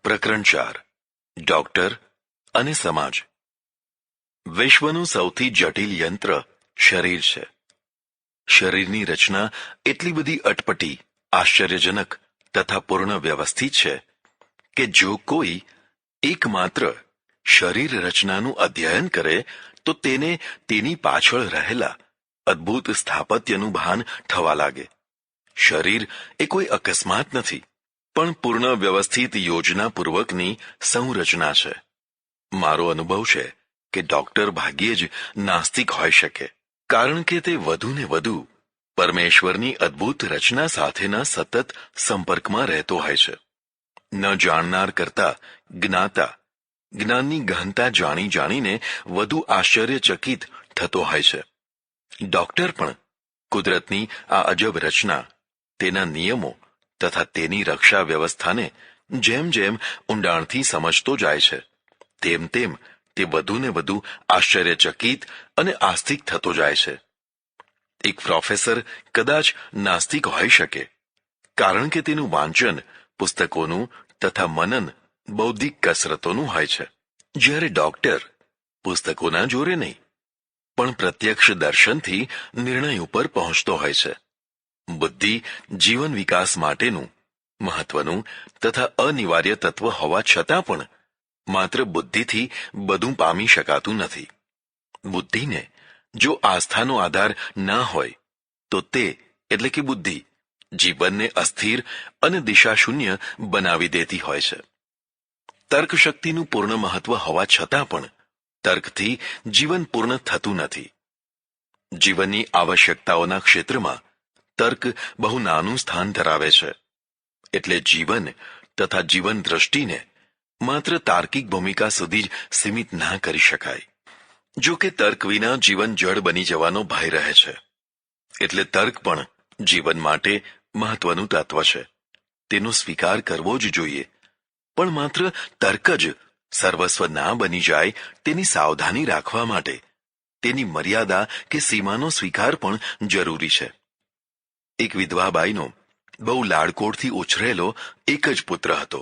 પ્રકરણ 4 ડોક્ટર અને સમાજ. વિશ્વનું સૌથી જટિલ યંત્ર શરીર છે. શરીરની રચના એટલી બધી અટપટી, આશ્ચર્યજનક તથા પૂર્ણ વ્યવસ્થિત છે કે જો કોઈ એકમાત્ર શરીર રચનાનું અધ્યયન કરે તો તેને તેની પાછળ રહેલા અદ્ભુત સ્થાપત્યનું ભાન થવા લાગે. શરીર એ કોઈ અકસ્માત નથી, પણ પૂર્ણ વ્યવસ્થિત યોજનાપૂર્વકની સંરચના છે. મારો અનુભવ છે કે ડોક્ટર ભાગ્યે જ નાસ્તિક હોઈ શકે, કારણ કે તે વધુ ને વધુ પરમેશ્વરની અદ્ભુત રચના સાથેના સતત સંપર્કમાં રહેતો હોય છે. ન જાણનાર કરતા જ્ઞાતા જ્ઞાનની ગહનતા જાણી જાણીને વધુ આશ્ચર્યચકિત થતો હોય છે. ડોક્ટર પણ કુદરતની આ અજબ રચના, તેના નિયમો તથા તેની રક્ષા વ્યવસ્થાને જેમ જેમ ઊંડાણથી સમજતો જાય છે તેમ તેમ તે વધુ ને વધુ આશ્ચર્યચકિત અને આસ્તિક થતો જાય છે. એક પ્રોફેસર કદાચ નાસ્તિક હોઈ શકે, કારણ કે તેનું વાંચન પુસ્તકોનું તથા મનન બૌદ્ધિક કસરતોનું હોય છે, જ્યારે ડોક્ટર પુસ્તકોના જોરે નહીં પણ પ્રત્યક્ષ દર્શનથી નિર્ણય ઉપર પહોંચતો હોય છે. બુદ્ધિ જીવન વિકાસ માટેનું મહત્વનું તથા અનિવાર્ય તત્વ હોવા છતાં પણ માત્ર બુદ્ધિથી બધું પામી શકાતું નથી. બુદ્ધિને જો આસ્થાનો આધાર ના હોય તો તે એટલે કે બુદ્ધિ જીવનને અસ્થિર અને દિશાશૂન્ય બનાવી દેતી હોય છે. તર્કશક્તિનું પૂર્ણ મહત્વ હોવા છતાં પણ તર્કથી જીવન પૂર્ણ થતું નથી. જીવનની આવશ્યકતાઓના ક્ષેત્રમાં તર્ક બહુ નાનું સ્થાન ધરાવે છે. એટલે જીવન તથા જીવન દ્રષ્ટિને માત્ર તાર્કિક ભૂમિકા સુધી જ સીમિત ના કરી શકાય. જો કે તર્ક વિના જીવન જડ બની જવાનો ભય રહે છે. એટલે તર્ક પણ જીવન માટે મહત્વનું તત્વ છે. તેનો સ્વીકાર કરવો જ જોઈએ, પણ માત્ર તર્ક જ સર્વસ્વ ના બની જાય તેની સાવધાની રાખવા માટે તેની મર્યાદા કે સીમાનો સ્વીકાર પણ જરૂરી છે. એક વિધવા બાઈનો બહુ લાડકોડથી ઉછરેલો એક જ પુત્ર હતો.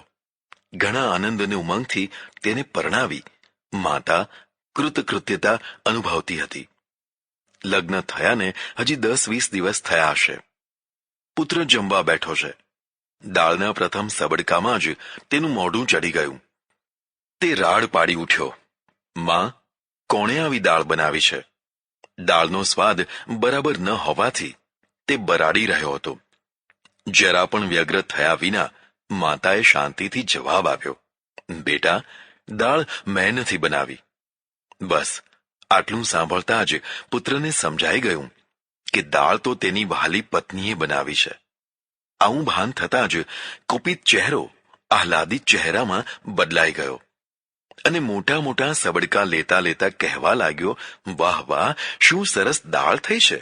ઘણા આનંદ અને ઉમંગથી તેને પરણાવી માતા કૃતકૃત્યતા અનુભવતી હતી. લગ્ન થયાને હજી 10-20 દિવસ થયા હશે. પુત્ર જમવા બેઠો છે. દાળના પ્રથમ સબડકામાં જ તેનું મોઢું ચડી ગયું. તે રાડ પાડી ઉઠ્યો, માં, કોણે આવી દાળ બનાવી છે? દાળનો સ્વાદ બરાબર ન હોવાથી તે બરાડી રહ્યો હતો. જરા પણ વ્યગ્ર થયા વિના માતાએ શાંતિથી જવાબ આપ્યો, બેટા, દાળ મેં નથી બનાવી. બસ આટલું સાંભળતા જ પુત્રને સમજાઈ ગયું કે દાળ તો તેની વહાલી પત્નીએ બનાવી છે. આવું ભાન થતાં જ કુપિત ચહેરો આહલાદિત ચહેરામાં બદલાઈ ગયો અને મોટા મોટા સબડકા લેતા લેતા કહેવા લાગ્યો, વાહ વાહ, શું સરસ દાળ થઈ છે.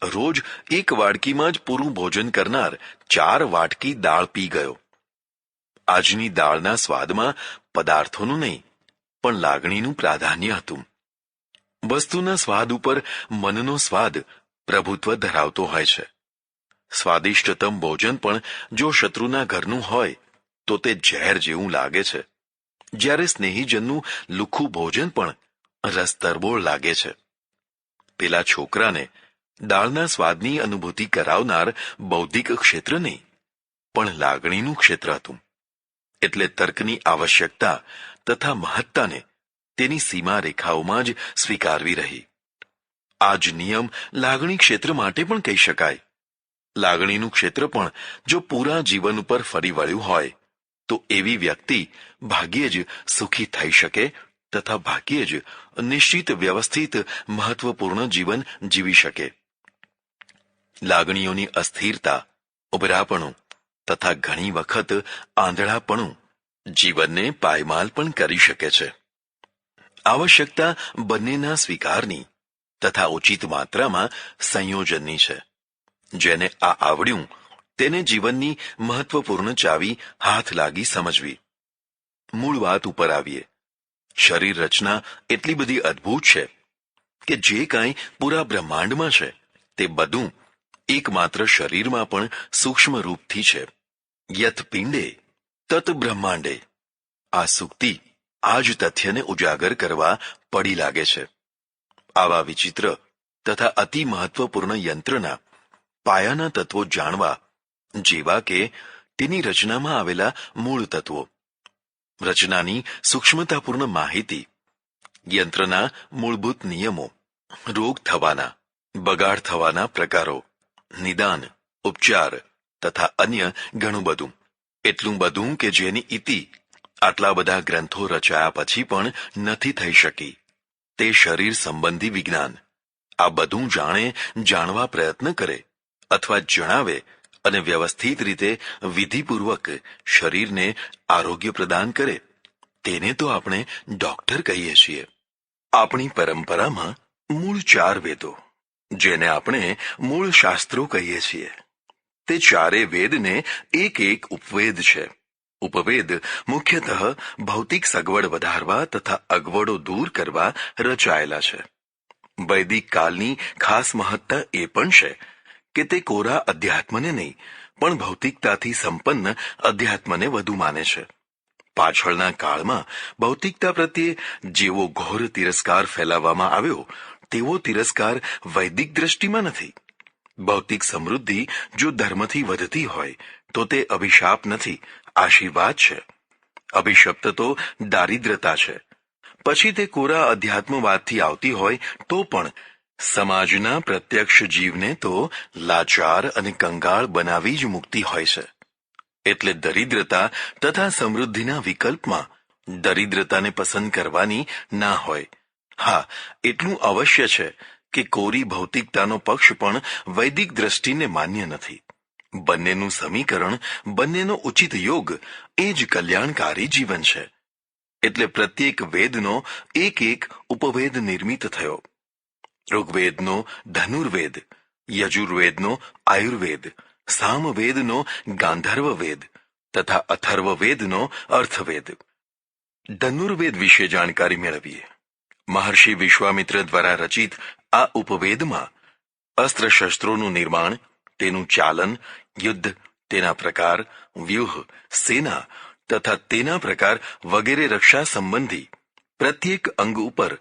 રોજ એક વાડકીમાં જ પૂરું ભોજન કરનાર 4 વાટકી દાળ પી ગયો. આજની દાળના સ્વાદમાં પદાર્થોનું નહીં પણ લાગણીનું પ્રાધાન્ય હતું. વસ્તુના સ્વાદ ઉપર મનનો સ્વાદ પ્રભુત્વ ધરાવતો હોય છે. સ્વાદિષ્ટતમ ભોજન પણ જો શત્રુના ઘરનું હોય તો તે ઝેર જેવું લાગે છે, જ્યારે સ્નેહીજનનું લુખ્ખું ભોજન પણ રસતરબોળ લાગે છે. પેલા છોકરાને દાળના સ્વાદની અનુભૂતિ કરાવનાર બૌદ્ધિક ક્ષેત્ર નહીં પણ લાગણીનું ક્ષેત્ર હતું. એટલે તર્કની આવશ્યકતા તથા મહત્તાને તેની સીમા રેખાઓમાં જ સ્વીકારવી રહી. આ જ નિયમ લાગણી ક્ષેત્ર માટે પણ કહી શકાય. લાગણીનું ક્ષેત્ર પણ જો પૂરા જીવન ઉપર ફરી વળ્યું હોય તો એવી વ્યક્તિ ભાગ્યે જ સુખી થઈ શકે તથા ભાગ્યે જ નિશ્ચિત વ્યવસ્થિત મહત્વપૂર્ણ જીવન જીવી શકે. લાગણીઓની અસ્થિરતા, ઉભરાપણું તથા ઘણી વખત આંધળાપણું જીવનને પાયમાલ પણ કરી શકે છે. આવશ્યકતા બંનેના સ્વીકારની તથા ઉચિત માત્રામાં સંયોજનની છે. જેને આ આવડ્યું તેને જીવનની મહત્વપૂર્ણ ચાવી હાથ લાગી સમજવી. મૂળ વાત ઉપર આવીએ. શરીર રચના એટલી બધી અદ્ભુત છે કે જે કાંઈ પૂરા બ્રહ્માંડમાં છે તે બધું એકમાત્ર શરીરમાં પણ સૂક્ષ્મ રૂપથી છે. યત પિંડે તત બ્રહ્માંડે. આ સૂક્તિ આ જ તથ્યને ઉજાગર કરવા પડી લાગે છે. આવા વિચિત્ર તથા અતિ મહત્વપૂર્ણ યંત્રના પાયાના તત્વો જાણવા, જેવા કે તેની રચનામાં આવેલા મૂળ તત્વો, રચનાની સૂક્ષ્મતાપૂર્ણ માહિતી, યંત્રના મૂળભૂત નિયમો, રોગ થવાના, બગાડ થવાના પ્રકારો, નિદાન, ઉપચાર તથા અન્ય ઘણું બધું. એટલું બધું કે જેની ઇતિ આટલા બધા ગ્રંથો રચાયા પછી પણ નથી થઈ શકી. તે શરીર સંબંધી વિજ્ઞાન. આ બધું જાણવા પ્રયત્ન કરે અથવા જણાવે અને વ્યવસ્થિત રીતે વિધિપૂર્વક શરીરને આરોગ્ય પ્રદાન કરે, તેને તો આપણે ડોક્ટર કહીએ છીએ. આપણી પરંપરામાં મૂળ 4 વેદો, જેને આપણે મૂળ શાસ્ત્રો કહીએ છીએ, તે 4 વેદને એક ઉપવેદ છે. ઉપવેદ મુખ્યતઃ ભૌતિક સગવડ વધારવા તથા અગવડો દૂર કરવા રચાયેલા છે. વૈદિક કાળની ખાસ મહત્તા એ પણ છે કે તે કોરા અધ્યાત્મને નહીં પણ ભૌતિકતાથી સંપન્ન અધ્યાત્મને વધુ માને છે. પાછળના કાળમાં ભૌતિકતા પ્રત્યે જેવો ઘોર તિરસ્કાર ફેલાવવામાં આવ્યો, તેવો તિરસ્કાર વૈદિક દ્રષ્ટિમાં નથી. ભૌતિક સમૃદ્ધિ જો ધર્મથી વધતી હોય તો તે અભિશાપ નથી, આશીર્વાદ છે. અભિશપ્ત તો દારિદ્રતા છે. પછી તે કોરા અધ્યાત્મવાદથી આવતી હોય તો પણ સમાજના પ્રત્યક્ષ જીવને તો લાચાર અને કંગાળ બનાવી જ મૂકતી હોય છે. એટલે દરિદ્રતા તથા સમૃદ્ધિના વિકલ્પમાં દરિદ્રતાને પસંદ કરવાની ના હોય. હા, એટલું અવશ્ય છે કે કોરી ભૌતિકતાનો પક્ષ પણ વૈદિક દ્રષ્ટિને માન્ય નથી. બંનેનું સમીકરણ, બંનેનો ઉચિત યોગ એ જ કલ્યાણકારી જીવન છે. એટલે પ્રત્યેક વેદનો એક ઉપવેદ નિર્મિત થયો. ઋગ્વેદનો ધનુર્વેદ, યજુર્વેદનો આયુર્વેદ, સામવેદનો ગાંધર્વ વેદ તથા અથર્વવેદનો અર્થવેદ. ધનુર્વેદ વિશે જાણકારી મેળવીએ. મહર્ષિ વિશ્વામિત્ર દ્વારા રચિત આ ઉપવેદમાં અસ્ત્રશસ્ત્રોનું નિર્માણ, તેનું ચાલન, યુદ્ધ, તેના પ્રકાર, વ્યૂહ, સેના તથા તેના પ્રકાર વગેરે રક્ષા સંબંધી પ્રત્યેક અંગ ઉપર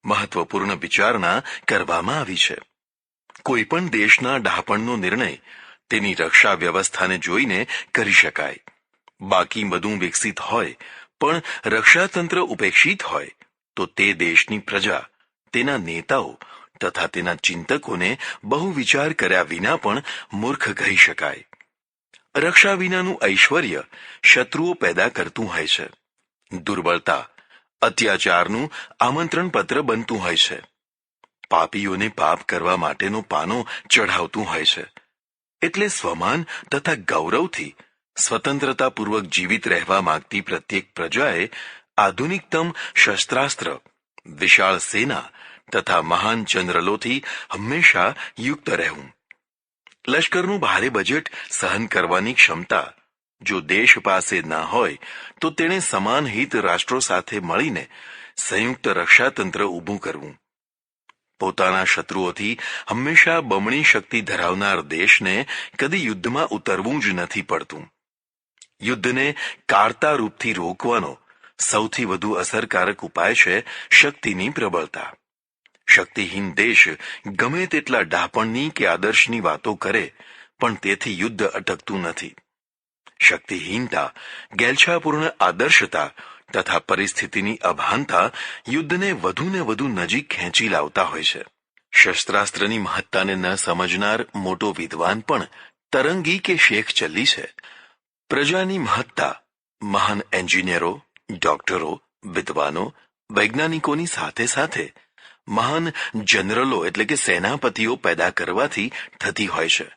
મહત્વપૂર્ણ વિચારણા કરવામાં આવી છે. કોઈ પણ દેશના ડહાપણનો નિર્ણય તેની રક્ષા વ્યવસ્થાને જોઈને કરી શકાય. બાકી બધું વિકસિત હોય પણ રક્ષાતંત્ર ઉપેક્ષિત હોય તો તે દેશની પ્રજા, તેના નેતાઓ તથા તેના ચિંતકોને બહુ વિચાર કર્યા વિના પણ મૂર્ખ કહી શકાય. રક્ષા વિનાનું ઐશ્વર્ય શત્રુઓ પેદા કરતું હોય છે. દુર્બળતા અત્યાચારનું આમંત્રણ પત્ર બનતું હોય છે. પાપીઓને પાપ કરવા માટેનો પાનો ચઢાવતું હોય છે. એટલે સ્વમાન તથા ગૌરવથી સ્વતંત્રતાપૂર્વક જીવિત રહેવા માંગતી પ્રત્યેક પ્રજાએ આધુનિકતમ શસ્ત્રાસ્ત્ર, વિશાળ સેના તથા મહાન જનરલોથી હંમેશા યુક્ત રહેવું. લશ્કરનું ભારે બજેટ સહન કરવાની ક્ષમતા જો દેશ પાસે ના હોય તો તેણે સમાન હિત રાષ્ટ્રો સાથે મળીને સંયુક્ત રક્ષાતંત્ર ઊભું કરવું. પોતાના શત્રુઓથી હંમેશા બમણી શક્તિ ધરાવનાર દેશને કદી યુદ્ધમાં ઉતરવું જ નથી પડતું. યુદ્ધને કારતા રૂપથી રોકવાનો સૌથી વધુ અસરકારક ઉપાય છે શક્તિની પ્રબળતા. શક્તિહીન દેશ ગમે તેટલા ડહાપણની કે આદર્શની વાતો કરે પણ તેથી યુદ્ધ અટકતું નથી. શક્તિહીનતા, ગેલછાપૂર્ણ આદર્શતા તથા પરિસ્થિતિની અભાનતા યુદ્ધને વધુને વધુ નજીક ખેંચી લાવતા હોય છે. શસ્ત્રાસ્ત્રની મહત્તાને ન સમજનાર મોટો વિદ્વાન પણ તરંગી કે શેખ ચલ્લી છે. પ્રજાની મહત્તા મહાન એન્જિનિયરો, ડોક્ટરો, વિદ્વાનો, વૈજ્ઞાનિકોની સાથે સાથે મહાન જનરલો એટલે કે સેનાપતિઓ પેદા કરવાથી થતી હોય છે.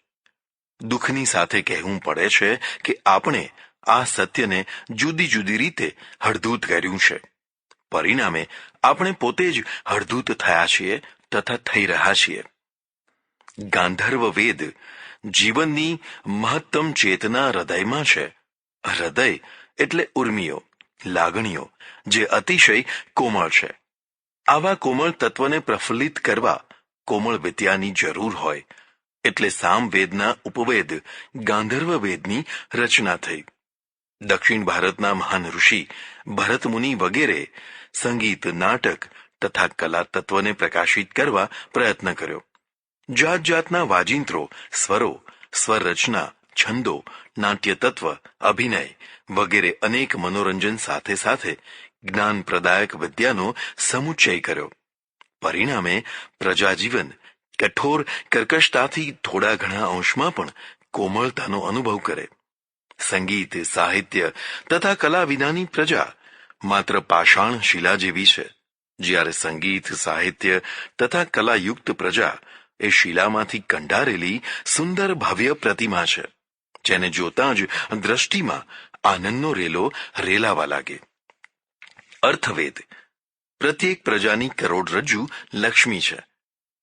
દુઃખની સાથે કહેવું પડે છે કે આપણે આ સત્યને જુદી જુદી રીતે હળધૂત કર્યું છે. પરિણામે આપણે પોતે જ હળધૂત થયા છીએ તથા થઈ રહ્યા છીએ. ગાંધર્વ વેદ જીવનની મહત્તમ ચેતના હૃદયમાં છે. હૃદય એટલે ઉર્મિઓ, લાગણીઓ, જે અતિશય કોમળ છે. આવા કોમળ તત્વને પ્રફુલ્લિત કરવા કોમળ વિદ્યાની જરૂર હોય. એટલે સામવેદના ઉપવેદ ગાંધર્વ વેદની રચના થઈ. દક્ષિણ ભારતના મહાન ઋષિ ભરત મુનિ વગેરે સંગીત, નાટક તથા કલા તત્વને પ્રકાશિત કરવા પ્રયત્ન કર્યો. જાત જાતના વાજિંત્રો, સ્વરો, સ્વર રચના, છંદો, નાટ્ય તત્વ, અભિનય વગેરે અનેક મનોરંજન સાથે સાથે જ્ઞાનપ્રદાયક વિદ્યાનો સમુચ્ચય કર્યો. પરિણામે પ્રજાજીવન કઠોર કર્કશતાથી થોડા ઘણા અંશમાં પણ કોમળતાનો અનુભવ કરે. સંગીત, સાહિત્ય તથા કલા વિનાની પ્રજા માત્ર પાષાણ શિલા જેવી છે, જ્યારે સંગીત, સાહિત્ય તથા કલાયુક્ત પ્રજા એ શિલામાંથી કંડારેલી સુંદર ભવ્ય પ્રતિમા છે, જેને જોતાં જ દ્રષ્ટિમાં આનંદનો રેલો રેલાવા લાગે. અર્થવેદ. પ્રત્યેક પ્રજાની કરોડરજ્જુ લક્ષ્મી છે.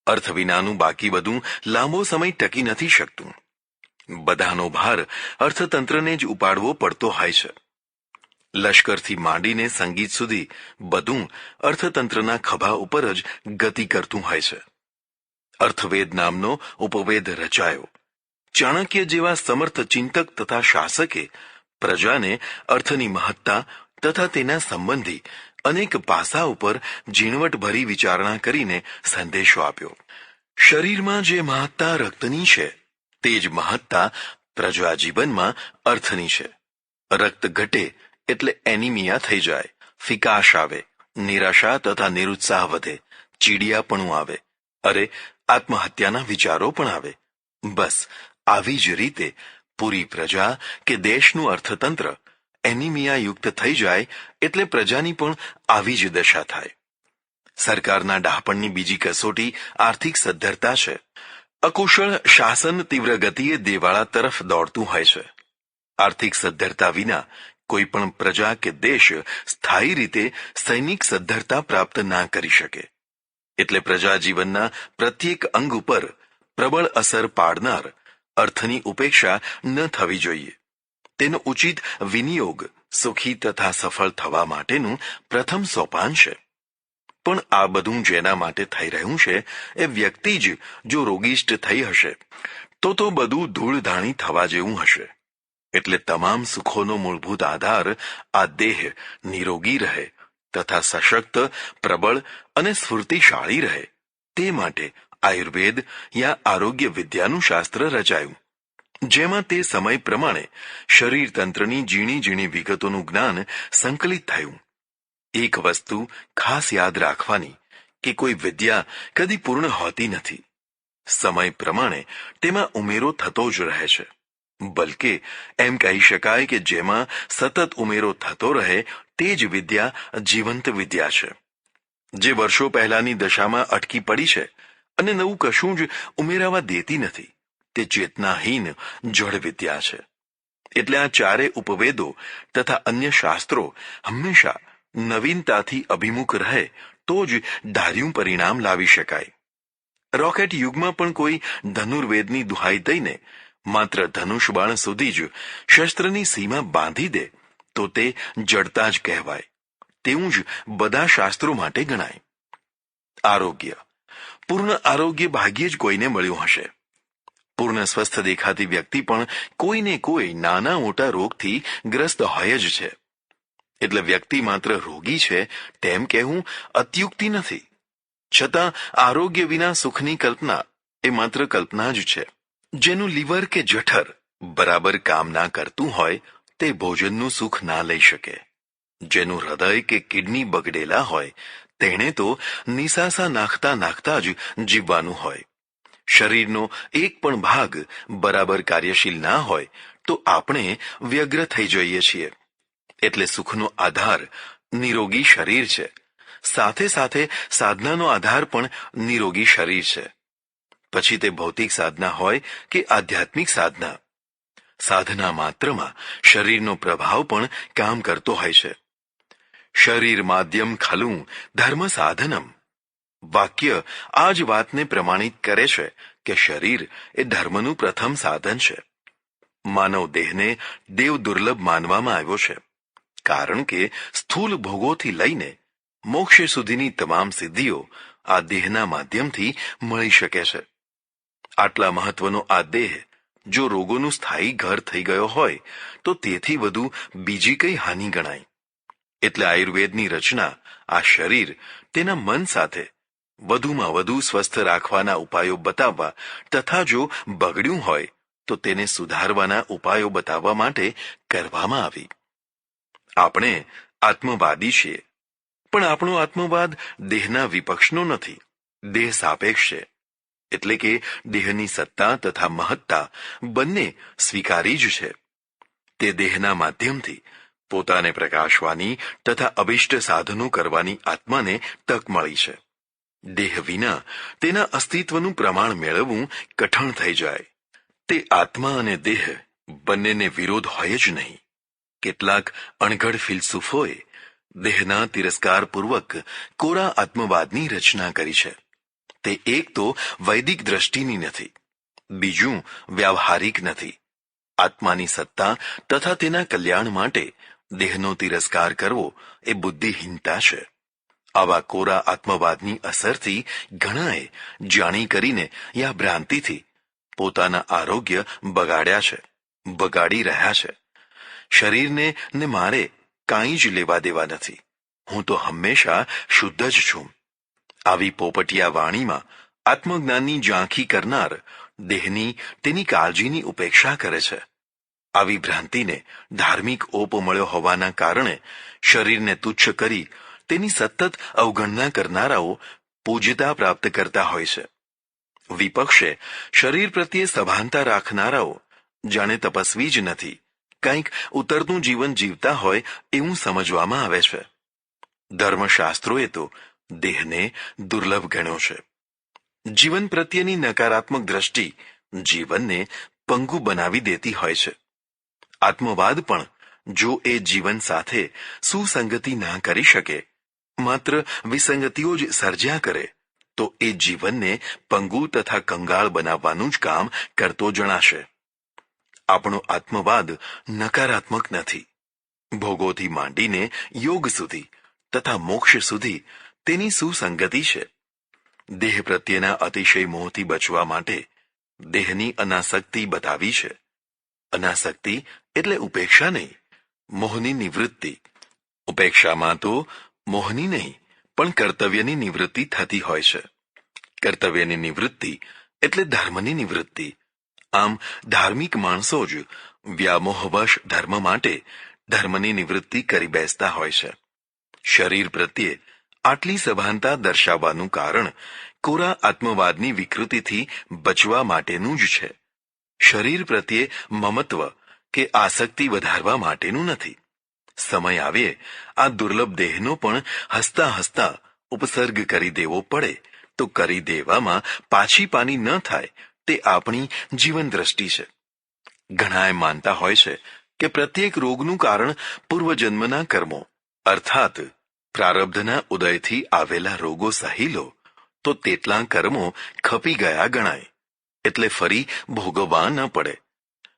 અર્થ વિનાનું બાકી બધું લાંબો સમય ટકી નથી શકતું. બધાનો ભાર અર્થતંત્રને જ ઉપાડવો પડતો હોય છે. લશ્કરથી માંડીને સંગીત સુધી બધું અર્થતંત્રના ખભા ઉપર જ ગતિ કરતું હોય છે. અર્થવેદ નામનો ઉપવેદ રચાયો. ચાણક્ય જેવા સમર્થ ચિંતક તથા શાસકે પ્રજાને અર્થની મહત્તા તથા તેના સંબંધી અનેક પાસા ઉપર ઝીણવટભરી વિચારણા કરીને સંદેશો આપ્યો. શરીરમાં જે મહત્તા રક્તની છે, તે જ મહત્તા પ્રજા જીવનમાં અર્થની છે. રક્ત ઘટે એટલે એનિમિયા થઈ જાય, ફિકાશ આવે, નિરાશા તથા નિરુત્સાહ વધે, ચીડિયાપણું આવે, અરે આત્મહત્યાના વિચારો પણ આવે. બસ આવી જ રીતે પૂરી પ્રજા કે દેશનું અર્થતંત્ર એનિમિયાયુક્ત થઈ જાય એટલે પ્રજાની પણ આવી જ દશા થાય. સરકારના ડહાપણની બીજી કસોટી આર્થિક સદ્ધરતા છે. અકુશળ શાસન તીવ્ર ગતિએ દેવાળા તરફ દોડતું હોય છે. આર્થિક સદ્ધરતા વિના કોઈ પણ પ્રજા કે દેશ સ્થાયી રીતે સૈનિક સદ્ધરતા પ્રાપ્ત ના કરી શકે. એટલે પ્રજા જીવનના પ્રત્યેક અંગ ઉપર પ્રબળ અસર પાડનાર અર્થની ઉપેક્ષા ન થવી જોઈએ. તેનો ઉચિત વિનિયોગ સુખી તથા સફળ થવા માટેનું પ્રથમ સોપાન છે. પણ આ બધું જેના માટે થઈ રહ્યું છે એ વ્યક્તિ જ જો રોગિષ્ટ થઈ હશે તો બધું ધૂળધાણી થવા જેવું હશે. એટલે તમામ સુખોનો મૂળભૂત આધાર આ દેહ નિરોગી રહે તથા સશક્ત, પ્રબળ અને સ્ફૂર્તિશાળી રહે તે માટે આયુર્વેદ યા આરોગ્ય વિદ્યાનું શાસ્ત્ર રચાયું, જેમાં તે સમય પ્રમાણે શરીર તંત્રની ઝીણી ઝીણી વિગતોનું જ્ઞાન સંકલિત થયું. એક વસ્તુ ખાસ યાદ રાખવાની કે કોઈ વિદ્યા કદી પૂર્ણ હોતી નથી. સમય પ્રમાણે તેમાં ઉમેરો થતો જ રહે છે. બલકે એમ કહી શકાય કે જેમાં સતત ઉમેરો થતો રહે તે જ વિદ્યા જીવંત વિદ્યા છે. જે વર્ષો પહેલાની દશામાં અટકી પડી છે અને નવું કશું જ ઉમેરાવા દેતી નથી, તે ચેતનાહીન જડ વિદ્યા છે. એટલે આ ચારે ઉપવેદો તથા અન્ય શાસ્ત્રો હંમેશા નવીનતાથી અભિમુખ રહે તો જ ધાર્યું પરિણામ લાવી શકાય. રોકેટ યુગમાં પણ કોઈ ધનુર્વેદની દુહાઈ દઈને માત્ર ધનુષબાણ સુધી જ શસ્ત્રની સીમા બાંધી દે તો તે જડતા જ કહેવાય. તેવું જ બધા શાસ્ત્રો માટે ગણાય. આરોગ્ય. પૂર્ણ આરોગ્ય ભાગ્યે જ કોઈને મળ્યું હશે. પૂર્ણ સ્વસ્થ દેખાતી વ્યક્તિ પણ કોઈને કોઈ નાના મોટા રોગથી ગ્રસ્ત હોય જ છે. એટલે વ્યક્તિ માત્ર રોગી છે તેમ કહેવું અત્યુક્તિ નથી. છતાં આરોગ્ય વિના સુખની કલ્પના એ માત્ર કલ્પના જ છે. જેનું લીવર કે જઠર બરાબર કામ ના કરતું હોય તે ભોજનનું સુખ ના લઈ શકે. જેનું હૃદય કે કિડની બગડેલા હોય તેણે તો નિસાસા નાખતા નાખતા જ જીવવાનું હોય. શરીરનો એક પણ ભાગ બરાબર કાર્યશીલ ના હોય તો આપણે વ્યગ્ર થઈ જઈએ છીએ. એટલે સુખનો આધાર નિરોગી શરીર છે. સાથે સાથે સાધનાનો આધાર પણ નિરોગી શરીર છે. પછી તે ભૌતિક સાધના હોય કે આધ્યાત્મિક સાધના, સાધના માત્રમાં શરીરનો પ્રભાવ પણ કામ કરતો હોય છે. શરીર માધ્યમ ખલું ધર્મ સાધનમ. વાક્ય આ જ વાતને પ્રમાણિત કરે છે કે શરીર એ ધર્મનું પ્રથમ સાધન છે. માનવ દેહને દેવ દુર્લભ માનવામાં આવ્યો છે, કારણ કે સ્થૂલ ભોગોથી લઈને મોક્ષ સુધીની તમામ સિદ્ધિઓ આ દેહના માધ્યમથી મળી શકે છે. આટલા મહત્વનો આ દેહ જો રોગોનું સ્થાયી ઘર થઈ ગયો હોય તો તેથી વધુ બીજી કઈ હાનિ ગણાય. એટલે આયુર્વેદની રચના આ શરીર તેના મન સાથે વધુમાં વધુ સ્વસ્થ રાખવાના ઉપાયો બતાવવા તથા જો બગડ્યું હોય તો તેને સુધારવાના ઉપાયો બતાવવા માટે કરવામાં આવી. આપણે આત્મવાદી છીએ, પણ આપણો આત્મવાદ દેહના વિપક્ષનો નથી, દેહ સાપેક્ષ છે. એટલે કે દેહની સત્તા તથા મહત્તા બંને સ્વીકારી જ છે. તે દેહના માધ્યમથી પોતાને પ્રકાશવાની તથા અભિષ્ટ સાધનો કરવાની આત્માને તક મળી છે. દેહ વિના તેના અસ્તિત્વનું પ્રમાણ મેળવવું કઠણ થઈ જાય. તે આત્મા અને દેહ બંનેને વિરોધ હોય જ નહીં. કેટલાક અણઘડ ફિલસૂફોએ દેહના તિરસ્કારપૂર્વક કોરા આત્મવાદની રચના કરી છે. તે એક તો વૈદિક દ્રષ્ટિની નથી, બીજું વ્યાવહારિક નથી. આત્માની સત્તા તથા તેના કલ્યાણ માટે દેહનો તિરસ્કાર કરવો એ બુદ્ધિહીનતા છે. આવા કોરા આત્મવાદની અસરથી ઘણાએ જાણી કરીને યા ભ્રાંતિથી પોતાના આરોગ્ય બગાડ્યા છે, બગાડી રહ્યા છે. શરીરને ને મારે કાંઈ જ લેવા દેવા નથી. હું તો હંમેશા શુદ્ધ જ છું. આવી પોપટિયા વાણીમાં આત્મજ્ઞાનની ઝાંખી કરનાર દેહની તેની કાળજીની ઉપેક્ષા કરે છે. આવી ભ્રાંતિને ધાર્મિક ઓપ મળ્યો હોવાના કારણે શરીરને તુચ્છ કરી તેની સતત અવગણના કરનારાઓ પૂજ્યતા પ્રાપ્ત કરતા હોય છે. વિપક્ષે શરીર પ્રત્યે સભાનતા રાખનારાઓ જાણે તપસ્વી જ નથી, કંઈક ઉતરતું જીવન જીવતા હોય એવું સમજવામાં આવે છે. ધર્મશાસ્ત્રોએ તો દેહને દુર્લભ ગણ્યો છે. જીવન પ્રત્યેની નકારાત્મક દ્રષ્ટિ જીવનને પંગુ બનાવી દેતી હોય છે. આત્મવાદ પણ જો એ જીવન સાથે સુસંગતિ ના કરી શકે, માત્ર વિસંગતિઓ જ સર્જ્યા કરે, તો એ જીવનને પંગુ તથા કંગાળ બનાવવાનું જ કામ કરતો જણાશે. આપણો આત્મવાદ નકારાત્મક નથી. ભોગોથી માંડીને યોગ સુધી તથા મોક્ષ સુધી તેની સુસંગતિ છે. દેહ પ્રત્યેના અતિશય મોહથી બચવા માટે દેહની અનાસક્તિ બતાવી છે. અનાસક્તિ એટલે ઉપેક્ષા નહીં, મોહની નિવૃત્તિ. ઉપેક્ષામાં તો મોહની નહીં પણ કર્તવ્યની નિવૃત્તિ થતી હોય છે. કર્તવ્યની નિવૃત્તિ એટલે ધર્મની નિવૃત્તિ. આમ ધાર્મિક માણસો જ વ્યામોહવશ ધર્મ માટે ધર્મની નિવૃત્તિ કરી બેસતા હોય છે. શરીર પ્રત્યે આટલી સભાનતા દર્શાવવાનું કારણ કોરા આત્મવાદની વિકૃતિથી બચવા માટેનું જ છે. શરીર પ્રત્યે મમત્વ કે આસક્તિ વધારવા માટેનું નથી. સમય આવે આ દુર્લભ દેહનો પણ હસતા હસતા ઉપસર્ગ કરી દેવો પડે તો કરી દેવામાં પાછી પાની ન થાય તે આપણી જીવન દ્રષ્ટિ છે. ઘણા એમ માનતા હોય છે કે પ્રત્યેક રોગનું કારણ પૂર્વજન્મના કર્મો અર્થાત પ્રારબ્ધના ઉદયથી આવેલા રોગો સહી લો તો તેટલા કર્મો ખપી ગયા ગણાય, એટલે ફરી ભોગવવા ન પડે.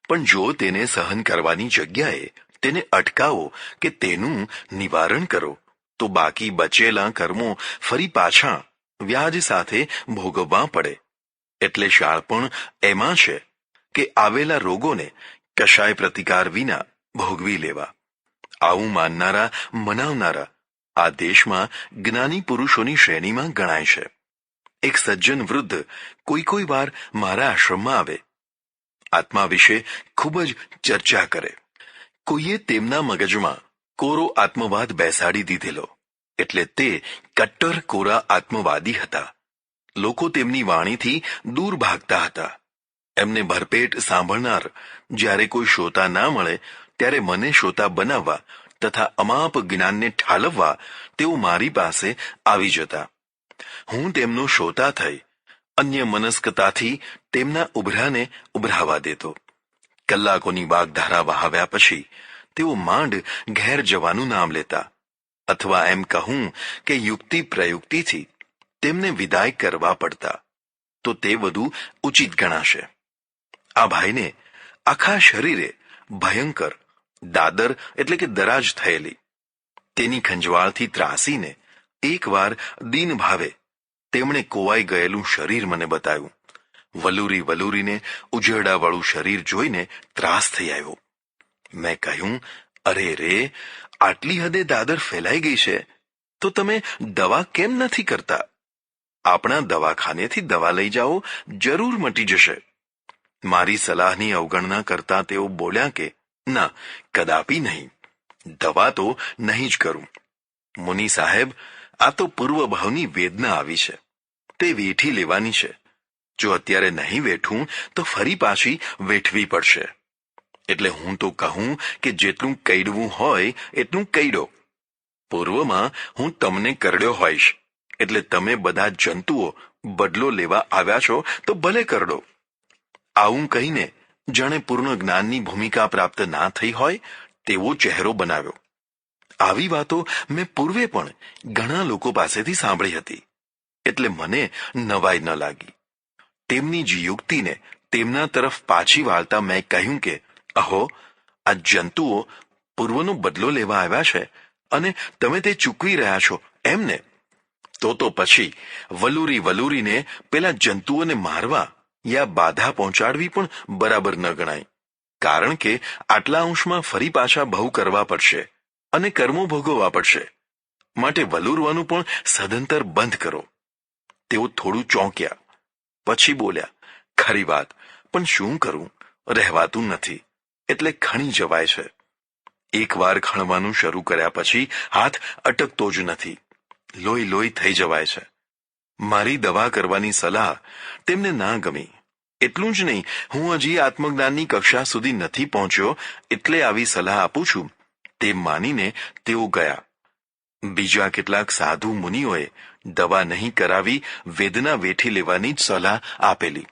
પણ જો તેને સહન કરવાની જગ્યાએ તેને અટકાવો કે તેનું નિવારણ કરો તો બાકી બચેલા કર્મો ફરી પાછા વ્યાજ સાથે ભોગવવા પડે. એટલે શાળપણ એમાં છે કે આવેલા રોગોને કશાય પ્રતિકાર વિના ભોગવી લેવા. આવું માનનારા મનાવનારા આ દેશમાં જ્ઞાની પુરુષોની શ્રેણીમાં ગણાય છે. એક સજ્જન વૃદ્ધ કોઈ વાર મારા આશ્રમમાં આવે. આત્મા વિશે ખૂબ જ ચર્ચા કરે. કોઈએ તેમના મગજમાં કોરો આત્મવાદ બેસાડી દીધેલો, એટલે તે કટ્ટર કોરા આત્મવાદી હતા. લોકો તેમની વાણીથી દૂર ભાગતા હતા. એમને ભરપેટ સાંભળનાર જ્યારે કોઈ શ્રોતા ના મળે ત્યારે મને શ્રોતા બનાવવા તથા અમાપ જ્ઞાનને ઠાલવવા તેઓ મારી પાસે આવી જતા. હું તેમનો શ્રોતા થઈ અન્ય મનસ્કતાથી તેમના ઉભરાને ઉભરાવા દેતો. કલાકોની વાગધારા વહાવ્યા પછી તેઓ માંડ ઘેર જવાનું નામ લેતા, અથવા એમ કહું કે યુક્તિ પ્રયુક્તિથી તેમને વિદાય કરવા પડતા, તો તે વધુ ઉચિત ગણાશે. આ ભાઈને આખા શરીરે ભયંકર દાદર એટલે કે દરાજ થયેલી. તેની ખંજવાળથી ત્રાસીને એકવાર દીન ભાવે તેમણે કોવાઈ ગયેલું શરીર મને બતાવ્યું. વલુરી વલુરીને ઉજરડાવાળું શરીર જોઈને ત્રાસ થઈ આવ્યો. મેં કહ્યું, અરે રે, આટલી હદે દાદર ફેલાઈ ગઈ છે તો તમે દવા કેમ નથી કરતા? આપણા દવાખાનેથી દવા લઈ જાઓ, જરૂર મટી જશે. મારી સલાહની અવગણના કરતા તેઓ બોલ્યા કે ના, કદાપી નહીં, દવા તો નહીં જ કરું. મુનિ સાહેબ, આ તો પૂર્વભાવની વેદના આવી છે, તે વેઠી લેવાની છે. જો અત્યારે નહીં વેઠું તો ફરી પાછી વેઠવી પડશે. એટલે હું તો કહું કે જેટલું કઈડવું હોય એટલું કઈડો. પૂર્વમાં હું તમને કરડ્યો હોઈશ, એટલે તમે બધા જંતુઓ બદલો લેવા આવ્યા છો તો ભલે કરડો. આવું કહીને જાણે પૂર્ણ જ્ઞાનની ભૂમિકા પ્રાપ્ત ના થઈ હોય તેવો ચહેરો બનાવ્યો. આવી વાતો મેં પૂર્વે પણ ઘણા લોકો પાસેથી સાંભળી હતી, એટલે મને નવાઈ ન લાગી. તેમની જ યુક્તિને તેમના તરફ પાછી વાળતા મેં કહ્યું કે અહો, આ જંતુઓ પૂર્વનો બદલો લેવા આવ્યા છે અને તમે તે ચૂકવી રહ્યા છો એમને? તો પછી વલુરી વલુરીને પેલા જંતુઓને મારવા યા બાધા પહોંચાડવી પણ બરાબર ન ગણાય. કારણ કે આટલા અંશમાં ફરી પાછા બહુ કરવા પડશે અને કર્મો ભોગવવા પડશે. માટે વલુરવાનું પણ સદંતર બંધ કરો. તેઓ થોડું ચોંક્યા, પછી બોલ્યા, ખરી વાત, પણ શું કરું, રહેવાતું નથી, એટલે ખણી જવાય છે. એકવાર ખણવાનું શરૂ કર્યા પછી હાથ અટકતો જ નથી, લોહી લોહી થઈ જવાય છે. મારી દવા કરવાની સલાહ તેમને ના ગમી. એટલું જ નહીં, હું હજી આત્મજ્ઞાનની કક્ષા સુધી નથી પહોંચ્યો એટલે આવી સલાહ આપું છું તેમ માનીને તેઓ ગયા. બીજા કેટલાક સાધુ મુનિઓએ દવા નહીં કરાવી વેદના વેઠી લેવાની જ સલાહ આપેલી.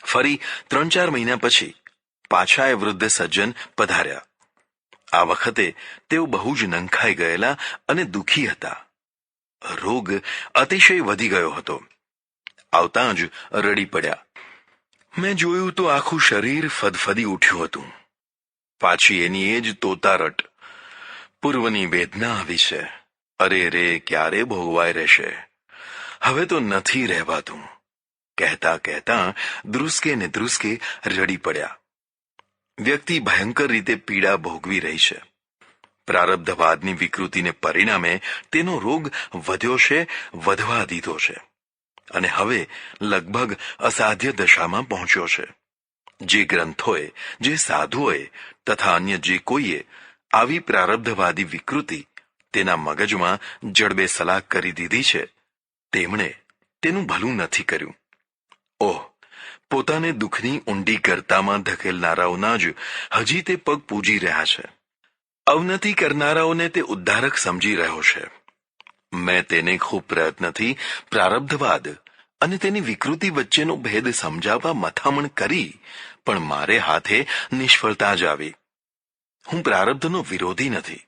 ફરી 3-4 મહિના પછી પાછા એ વૃદ્ધ સજ્જન પધાર્યા. આ વખતે તેઓ બહુ જ નંખાઈ ગયેલા અને દુઃખી હતા. રોગ અતિશય વધી ગયો હતો. આવતા જ રડી પડ્યા. મેં જોયું તો આખું શરીર ફદફદી ઉઠ્યું હતું. પાછી એની એ જ તોતારટ, પૂર્વની વેદના આવી છે, અરે રે, ક્યારે ભોગવાય રહેશે, હવે તો નથી રહેવાતું. કહેતા કહેતા ધ્રુસકે ને ધ્રુસકે રડી પડ્યા. વ્યક્તિ ભયંકર રીતે પીડા ભોગવી રહી છે. પ્રારબ્ધવાદની વિકૃતિને પરિણામે તેનો રોગ વધ્યો છે, વધવા દીધો છે અને હવે લગભગ અસાધ્ય દશામાં પહોંચ્યો છે. જે ગ્રંથોએ, જે સાધુઓએ તથા અન્ય જે કોઈએ આવી પ્રારબ્ધવાદી વિકૃતિ તેના મગજમાં જડબે સલાક કરી દીધી છે તેમણે તેનું ભલું નથી કર્યું. ઓહ, પોતાને દુઃખની ઊંડી ગર્તામાં ધકેલનારાઓના જ હજી તે પગ પૂજી રહ્યા છે. અવનતિ કરનારાઓને તે ઉદ્ધારક સમજી રહ્યો છે. મેં તેને ખૂબ પ્રયત્નથી પ્રારબ્ધવાદ અને તેની વિકૃતિ વચ્ચેનો ભેદ સમજાવવા મથામણ કરી, પણ મારે હાથે નિષ્ફળતા જ આવી. હું પ્રારબ્ધનો વિરોધી નથી,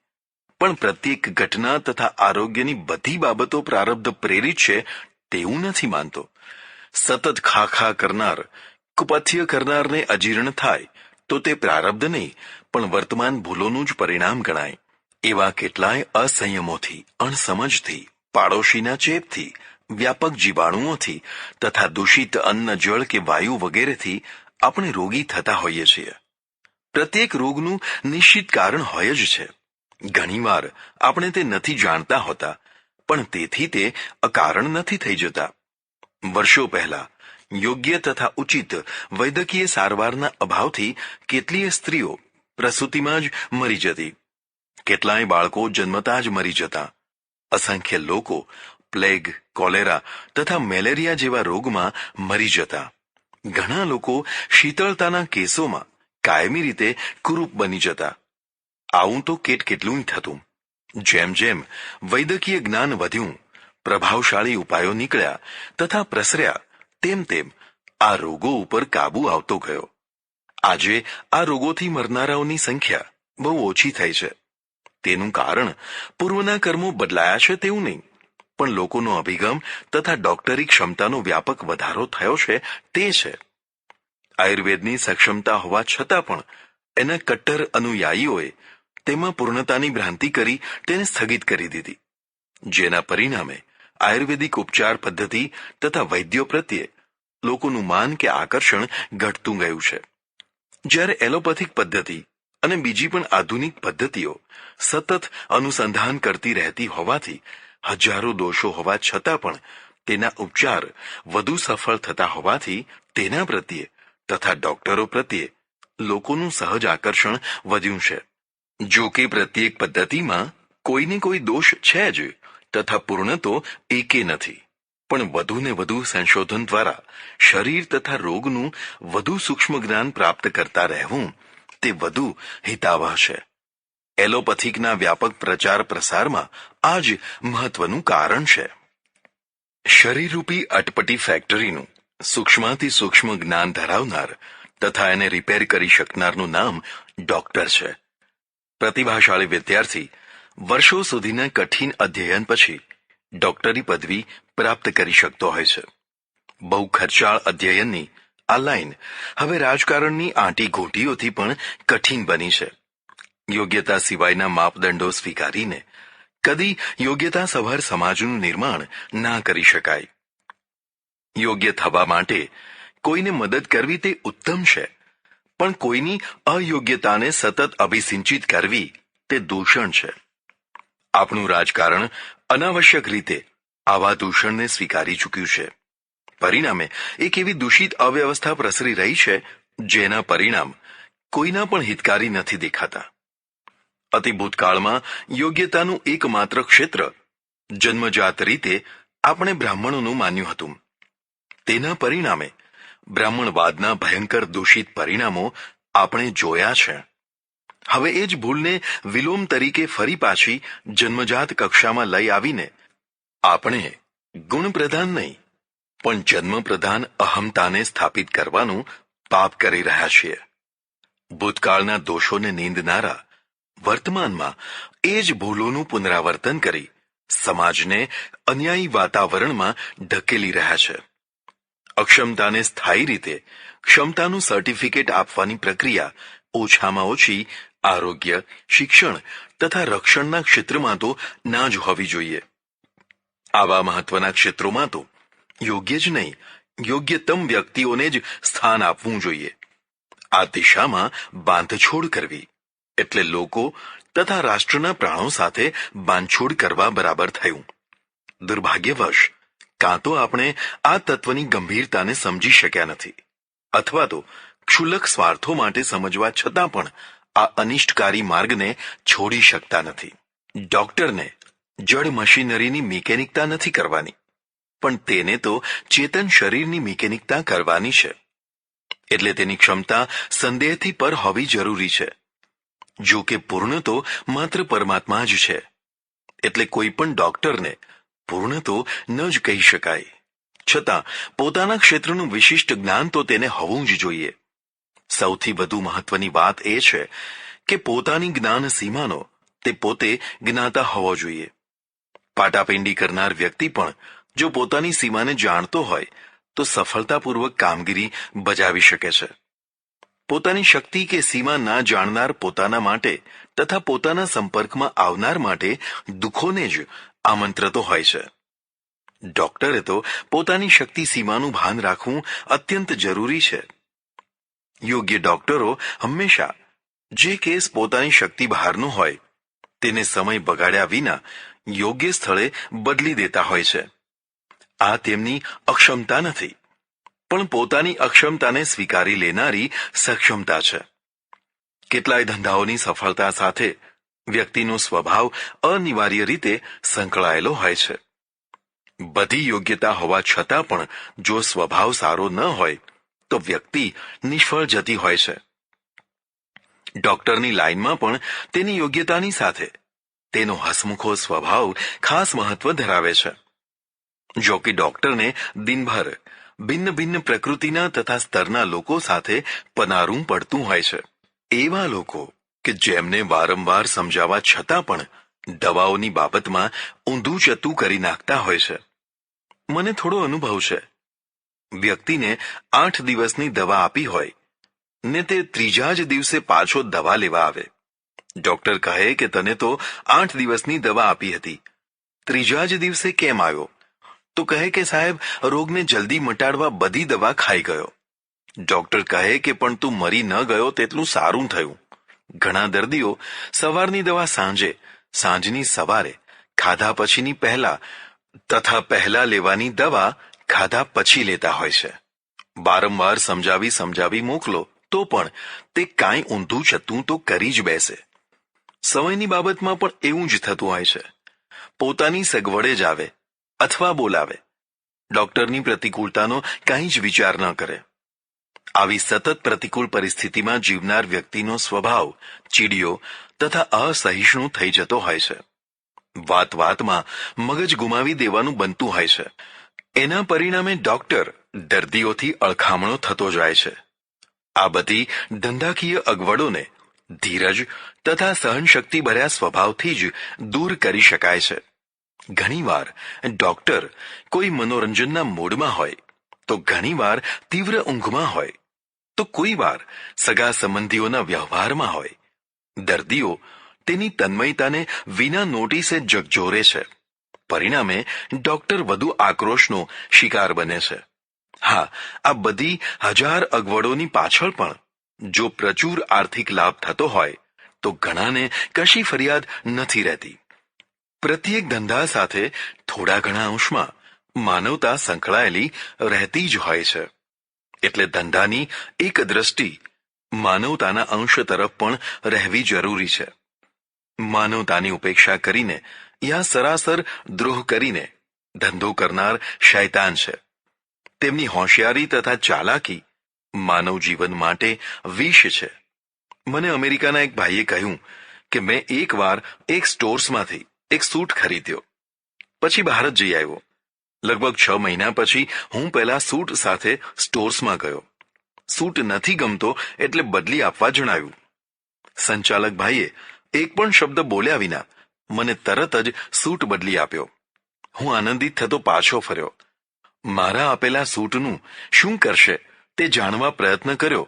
પણ પ્રત્યેક ઘટના તથા આરોગ્યની બધી બાબતો પ્રારબ્ધ પ્રેરિત છે તેવું નથી માનતો. સતત ખા કરનાર, કુપથ્ય કરનારને અજીર્ણ થાય તો તે પ્રારબ્ધ નહીં પણ વર્તમાન ભૂલોનું જ પરિણામ ગણાય. એવા કેટલાય અસંયમોથી, અણસમજથી, પાડોશીના ચેપથી, વ્યાપક જીવાણુઓથી તથા દૂષિત અન્ન, જળ કે વાયુ વગેરેથી આપણે રોગી થતા હોઈએ છીએ. પ્રત્યેક રોગનું નિશ્ચિત કારણ હોય જ છે. ઘણીવાર આપણે તે નથી જાણતા હોતા, પણ તેથી તે અકારણ નથી થઈ જતા. વર્ષો પહેલા યોગ્ય તથા ઉચિત વૈદ્યકીય સારવારના અભાવથી કેટલીય સ્ત્રીઓ પ્રસૂતિમાં જ મરી જતી. કેટલાય બાળકો જન્મતા જ મરી જતા. અસંખ્ય લોકો પ્લેગ, કોલેરા તથા મેલેરિયા જેવા રોગમાં મરી જતા. ઘણા લોકો શીતળતાના કેસોમાં કાયમી રીતે કુરૂપ બની જતા. આવું તો કેટલું થતું. જેમ જેમ વૈદ્યકીય જ્ઞાન વધ્યું, પ્રભાવશાળી ઉપાયો નીકળ્યા તથા પ્રસર્યા, તેમ તેમ આ રોગો ઉપર કાબૂ આવતો ગયો. આજે આ રોગોથી મરનારાઓની સંખ્યા બહુ ઓછી થઈ છે. તેનું કારણ પૂર્વના કર્મો બદલાયા છે તેવું નહીં, પણ લોકોનો અભિગમ તથા ડોક્ટરી ક્ષમતાનો વ્યાપક વધારો થયો છે તે છે. આયુર્વેદની સક્ષમતા હોવા છતાં પણ એના કટ્ટર અનુયાયીઓએ તેમાં પૂર્ણતાની ભ્રાંતિ કરી તેને સ્થગિત કરી દીધી, જેના પરિણામે આયુર્વેદિક ઉપચાર પદ્ધતિ તથા વૈદ્યો પ્રત્યે લોકોનું માન કે આકર્ષણ ઘટતું ગયું છે. જ્યારે એલોપેથિક પદ્ધતિ અને બીજી પણ આધુનિક પદ્ધતિઓ સતત અનુસંધાન કરતી રહેતી હોવાથી હજારો દોષો હોવા છતાં પણ તેના ઉપચાર વધુ સફળ થતા હોવાથી તેના પ્રત્યે તથા ડોક્ટરો પ્રત્યે લોકોનું સહજ આકર્ષણ વધ્યું છે. જો કે પ્રત્યેક પદ્ધતિમાં કોઈને કોઈ દોષ છે જ તથા પૂર્ણ તો એકે નથી, પણ વધુને વધુ સંશોધન દ્વારા શરીર તથા રોગનું વધુ સૂક્ષ્મ જ્ઞાન પ્રાપ્ત કરતા રહેવું તે વધુ હિતાવહ છે. એલોપેથિકના વ્યાપક પ્રચાર પ્રસારમાં આ જ મહત્વનું કારણ છે. શરીરરૂપી અટપટી ફેક્ટરીનું સૂક્ષ્માતિ સૂક્ષ્મ જ્ઞાન ધરાવનાર તથા એને રિપેર કરી શકનારનું નામ ડોક્ટર છે. પ્રતિભાશાળી વિદ્યાર્થી વર્ષો સુધીના કઠિન અધ્યયન પછી ડોક્ટરી પદવી પ્રાપ્ત કરી શકતો હોય છે. બહુ ખર્ચાળ અધ્યયનની આ લાઈન હવે રાજકારણની આંટી ઘૂંટીઓથી પણ કઠિન બની છે. યોગ્યતા સિવાયના માપદંડો સ્વીકારીને કદી યોગ્યતાસભર સમાજનું નિર્માણ ના કરી શકાય. યોગ્ય થવા માટે કોઈને મદદ કરવી તે ઉત્તમ છે, પણ કોઈની અયોગ્યતાને સતત અભિસિંચિત કરવી તે દૂષણ છે. આપણું રાજકારણ અનાવશ્યક રીતે આવા દૂષણને સ્વીકારી ચૂક્યું છે. પરિણામે એક એવી દૂષિત અવ્યવસ્થા પ્રસરી રહી છે જેના પરિણામ કોઈના પણ હિતકારી નથી દેખાતા. અતિભૂતકાળમાં યોગ્યતાનું એકમાત્ર ક્ષેત્ર જન્મજાત રીતે આપણે બ્રાહ્મણોનું માન્યું હતું. તેના પરિણામે બ્રાહ્મણવાદના ભયંકર દૂષિત પરિણામો આપણે જોયા છે. હવે એ જ ભૂલને વિલોમ તરીકે ફરી પાછી જન્મજાત કક્ષામાં લઈ આવીને આપણે ગુણપ્રધાન નહીં પણ જન્મપ્રધાન અહમતાને સ્થાપિત કરવાનું પાપ કરી રહ્યા છીએ. ભૂતકાળના દોષોને નીંદનારા વર્તમાનમાં એ જ ભૂલોનું પુનરાવર્તન કરી સમાજને અન્યાયી વાતાવરણમાં ઢકેલી રહ્યા છે. અક્ષમતાને સ્થાયી રીતે ક્ષમતાનું સર્ટિફિકેટ આપવાની પ્રક્રિયા ઓછામાં ઓછી આરોગ્ય, શિક્ષણ તથા રક્ષણના ક્ષેત્રમાં તો ના જ હોવી જોઈએ. આવા મહત્વના ક્ષેત્રોમાં તો યોગ્ય જ નહીં, યોગ્યતમ વ્યક્તિઓને જ સ્થાન આપવું જોઈએ. આ દિશામાં બાંધછોડ કરવી એટલે લોકો તથા રાષ્ટ્રના પ્રાણો સાથે બાંધછોડ કરવા બરાબર થયું. દુર્ભાગ્યવશ કાં તો આપણે આ તત્વની ગંભીરતાને સમજી શક્યા નથી, અથવા તો ક્ષુલ્લક સ્વાર્થો માટે સમજવા છતાં પણ આ અનિષ્ટકારી માર્ગને છોડી શકતા નથી. ડોક્ટરને જડ મશીનરીની મિકેનિકતા નથી કરવાની, પણ તેને તો ચેતન શરીરની મિકેનિકતા કરવાની છે. એટલે તેની ક્ષમતા સંદેહથી પર હોવી જરૂરી છે. જો કે પૂર્ણ તો માત્ર પરમાત્મા જ છે, એટલે કોઈ પણ ડોક્ટરને પૂર્ણ તો ન જ કહી શકાય. છતાં પોતાના ક્ષેત્રનું વિશિષ્ટ જ્ઞાન તો તેને હોવું જ જોઈએ. સૌથી વધુ મહત્વની વાત એ છે કે પોતાની જ્ઞાન સીમાનો તે પોતે જ્ઞાતા હોવો જોઈએ. પાટાપિંડી કરનાર વ્યક્તિ પણ જો પોતાની સીમાને જાણતો હોય તો સફળતાપૂર્વક કામગીરી બજાવી શકે છે. પોતાની શક્તિ કે સીમા ના જાણનાર પોતાના માટે તથા પોતાના સંપર્કમાં આવનાર માટે દુઃખોને જ આમંત્રતો હોય છે. ડોક્ટરે તો પોતાની શક્તિ સીમાનું ભાન રાખવું અત્યંત જરૂરી છે. યોગ્ય ડોક્ટરો હંમેશા જે કેસ પોતાની શક્તિ બહારનો હોય તેને સમય બગાડ્યા વિના યોગ્ય સ્થળે બદલી દેતા હોય છે. આ તેમની અક્ષમતા નથી, પણ પોતાની અક્ષમતાને સ્વીકારી લેનારી સક્ષમતા છે. કેટલાય ધંધાઓની સફળતા સાથે વ્યક્તિનો સ્વભાવ અનિવાર્ય રીતે સંકળાયેલો હોય છે. બધી યોગ્યતા હોવા છતાં પણ જો સ્વભાવ સારો ન હોય તો વ્યક્તિ નિષ્ફળ જતી હોય છે. ડોક્ટરની લાઇનમાં પણ તેની યોગ્યતાની સાથે તેનો હસમુખો સ્વભાવ ખાસ મહત્વ ધરાવે છે. જો કે ડોક્ટરને દિનભર ભિન્ન ભિન્ન પ્રકૃતિના તથા સ્તરના લોકો સાથે પનારું પડતું હોય છે. એવા લોકો કે જેમને વારંવાર સમજાવવા છતાં પણ દવાઓની બાબતમાં ઊંધું ચતું કરી નાખતા હોય છે. મને થોડો અનુભવ છે. વ્યક્તિને 8 દિવસની દવા આપી હોય ને તે ત્રીજા જ દિવસે પાછો દવા લેવા આવે. ડોક્ટર કહે કે તને તો 8 દિવસની દવા આપી હતી, ત્રીજા જ દિવસે કેમ આવ્યો? તો કહે કે સાહેબ, રોગને જલ્દી મટાડવા બધી દવા ખાઈ ગયો. ડોક્ટર કહે કે પણ તું મરી ન ગયો તેટલું સારું થયું. ઘણા દર્દીઓ સવારની દવા સાંજે, સાંજની સવારે, ખાધા પછીની પહેલા તથા પહેલા લેવાની દવા ખાધા પછી લેતા હોય છે. વારંવાર સમજાવી મોકલો તો પણ તે કાંઈ ઊંધું છતું તો કરી જ બેસે. સમયની બાબતમાં પણ એવું જ થતું હોય છે. પોતાની સગવડે જ આવે અથવા બોલાવે. ડોક્ટરની પ્રતિકૂળતાનો કાંઈ જ વિચાર ન કરે. આવી સતત પ્રતિકૂળ પરિસ્થિતિમાં જીવનાર વ્યક્તિનો સ્વભાવ ચીડિયો તથા અસહિષ્ણુ થઈ જતો હોય છે. વાતમાં મગજ ગુમાવી દેવાનું બનતું હોય છે. એના પરિણામે ડોક્ટર દર્દીઓથી અળખામણો થતો જાય છે. આ બધી ધંધાકીય અગવડોને ધીરજ તથા સહનશક્તિ ભર્યા સ્વભાવથી જ દૂર કરી શકાય છે. ઘણીવાર ડોક્ટર કોઈ મનોરંજનના મૂડમાં હોય, તો ઘણીવાર તીવ્ર ઊંઘમાં હોય, તો કોઈ વાર સગા સંબંધીઓના વ્યવહારમાં હોય. દર્દીઓ તેની તન્મયતાને વિના નોટિસે જગજોરે છે. પરિણામે ડોક્ટર વધુ આક્રોશનો શિકાર બને છે. હા, આ બધી હજાર અગવડોની પાછળ પણ જો પ્રચુર આર્થિક લાભ થતો હોય તો ઘણાને કશી ફરિયાદ નથી રહેતી. પ્રત્યેક ધંધા સાથે થોડા ઘણા અંશમાં માનવતા સંકળાયેલી રહેતી જ હોય છે. એટલે ધંધાની એક દ્રષ્ટિ માનવતાના અંશ તરફ પણ રહેવી જરૂરી છે. માનવતાની ઉપેક્ષા કરીને યા સરાસર દ્રોહ કરીને ધંધો કરનાર શૈતાન છે. તેમની હોશિયારી તથા ચાલાકી માનવ જીવન માટે વિષ છે. મને અમેરિકાના એક ભાઈએ કહ્યું કે મેં એકવાર એક સ્ટોર્સમાંથી એક સૂટ ખરીદ્યો, પછી બહાર જ જઈ આવ્યો. લગભગ 6 મહિના પછી હું પેલા સૂટ સાથે સ્ટોર્સમાં ગયો. સૂટ નથી ગમતો એટલે બદલી આપવા જણાવ્યું. સંચાલક ભાઈએ એક પણ શબ્દ બોલ્યા વિના મને તરત જ સૂટ બદલી આપ્યો. હું આનંદિત થતો પાછો ફર્યો. મારા આપેલા સૂટનું શું કરશે તે જાણવા પ્રયત્ન કર્યો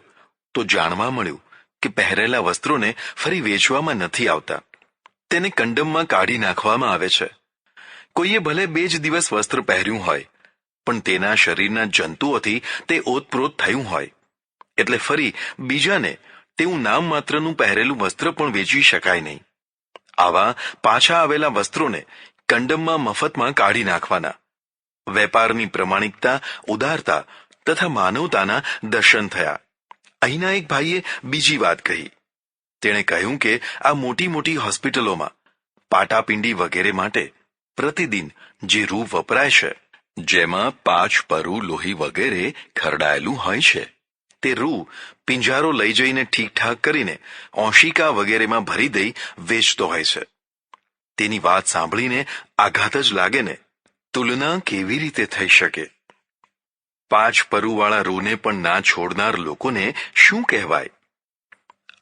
તો જાણવા મળ્યું કે પહેરેલા વસ્ત્રોને ફરી વેચવામાં નથી આવતા. તેને કંડમમાં કાઢી નાખવામાં આવે છે. કોઈએ ભલે 2 જ દિવસ વસ્ત્ર પહેર્યું હોય, પણ તેના શરીરના જંતુઓથી તે ઓતપ્રોત થયું હોય, એટલે ફરી બીજાને તેવું નામ માત્રનું પહેરેલું વસ્ત્ર પણ વેચી શકાય નહીં. આવા પાછા આવેલા વસ્ત્રોને કંડમમાં મફતમાં કાઢી નાખવાના. વેપારની પ્રમાણિકતા, ઉદારતા તથા માનવતાના દર્શન થયા. અહીંના એક ભાઈએ બીજી વાત કહી. તેણે કહ્યું કે આ મોટી મોટી હોસ્પિટલોમાં પાટાપિંડી વગેરે માટે પ્રતિદિન જે રૂ વપરાય છે, જેમાં 5 પરુ લોહી વગેરે ખરડાયેલું હોય છે, તે રૂ પિંજારો લઈ જઈને ઠીકઠાક કરીને ઓશિકા વગેરેમાં ભરી દઈ વેચતો હોય છે. તેની વાત સાંભળીને આઘાત જ લાગે ને. તુલના કેવી રીતે થઈ શકે? 5 પરુવાળા રૂને પણ ના છોડનાર લોકોને શું કહેવાય?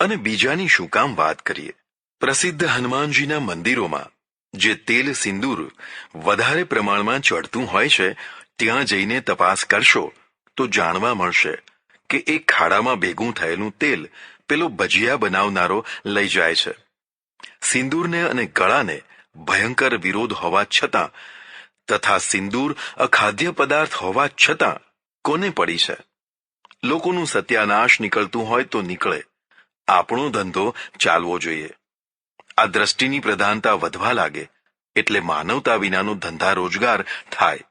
અને બીજાની શું કામ વાત કરીએ? પ્રસિદ્ધ હનુમાનજીના મંદિરોમાં જે તેલ સિંદૂર વધારે પ્રમાણમાં ચડતું હોય છે, ત્યાં જઈને તપાસ કરશો તો જાણવા મળશે કે એક ખાડામાં ભેગું થયેલું તેલ પેલો ભજીયા બનાવનારો લઈ જાય છે. સિંદૂરને અને ગળાને ભયંકર વિરોધ હોવા છતાં તથા સિંદૂર અખાદ્ય પદાર્થ હોવા છતાં કોને પડી છે? લોકોનું સત્યાનાશ નીકળતું હોય તો નીકળે. આપણો ધંધો ચાલવો જોઈએ. આ દ્રષ્ટિની પ્રધાનતા વધવા લાગે એટલે માનવતા વિનાનો ધંધા રોજગાર થાય.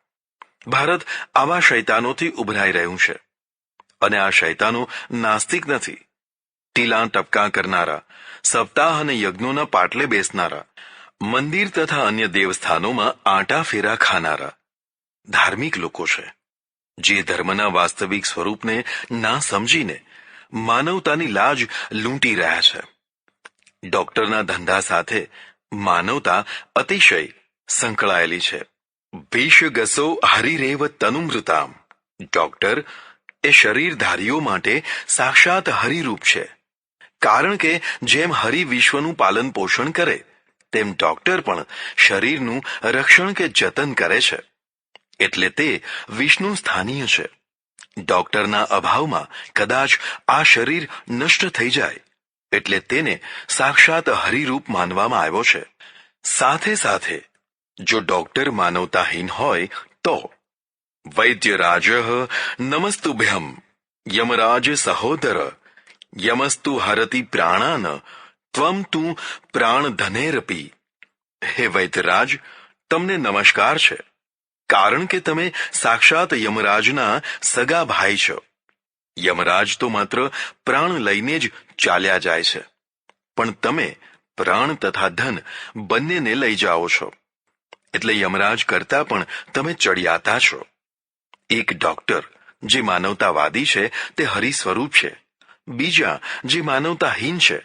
ભારત આવા શૈતાનોથી ઉભરાઈ રહ્યું છે. અને આ શૈતાનો નાસ્તિક નથી. ટીલાં ટપકાં કરનારા, સપ્તાહ અને યજ્ઞોના પાટલે બેસનારા, મંદિર તથા અન્ય દેવસ્થાનોમાં આંટા ફેરા ખાનારા ધાર્મિક લોકો છે, જે ધર્મના વાસ્તવિક સ્વરૂપને ના સમજીને માનવતાની લાજ લૂંટી રહ્યા છે. ડોક્ટરના ધંધા સાથે માનવતા અતિશય સંકળાયેલી છે. ભીષ ગસો હરિરેવ તનુમૃતામ. ડોક્ટર એ શરીરધારીઓ માટે સાક્ષાત હરિરૂપ છે. કારણ કે જેમ હરિ વિશ્વનું પાલન પોષણ કરે, તેમ ડોક્ટર પણ શરીરનું રક્ષણ કે જતન કરે છે. એટલે તે વિષ્ણુ સ્થાનીય છે. ડોક્ટરના અભાવમાં કદાચ આ શરીર નષ્ટ થઈ જાય, એટલે તેને સાક્ષાત હરિરૂપ માનવામાં આવ્યો છે. સાથે સાથે જો ડોક્ટર માનવતાહીન હોય તો વૈદ્યરાજ નમસ્તુભ્યમ યમરાજ સહોદર યમસ્તુ હરતિ પ્રાણાન ત્વમ તું પ્રાણધનેરપી. હે વૈદ્યરાજ, તમને નમસ્કાર છે, કારણ કે તમે સાક્ષાત યમરાજના સગા ભાઈ છો. યમરાજ તો માત્ર પ્રાણ લઈને જ ચાલ્યા જાય છે, પણ તમે પ્રાણ તથા ધન બંનેને લઈ જાઓ છો, એટલે યમરાજ કરતા પણ તમે ચડિયાતા છો. એક ડોક્ટર જે માનવતાવાદી છે તે હરિ સ્વરૂપ છે, બીજા જે માનવતાહીન છે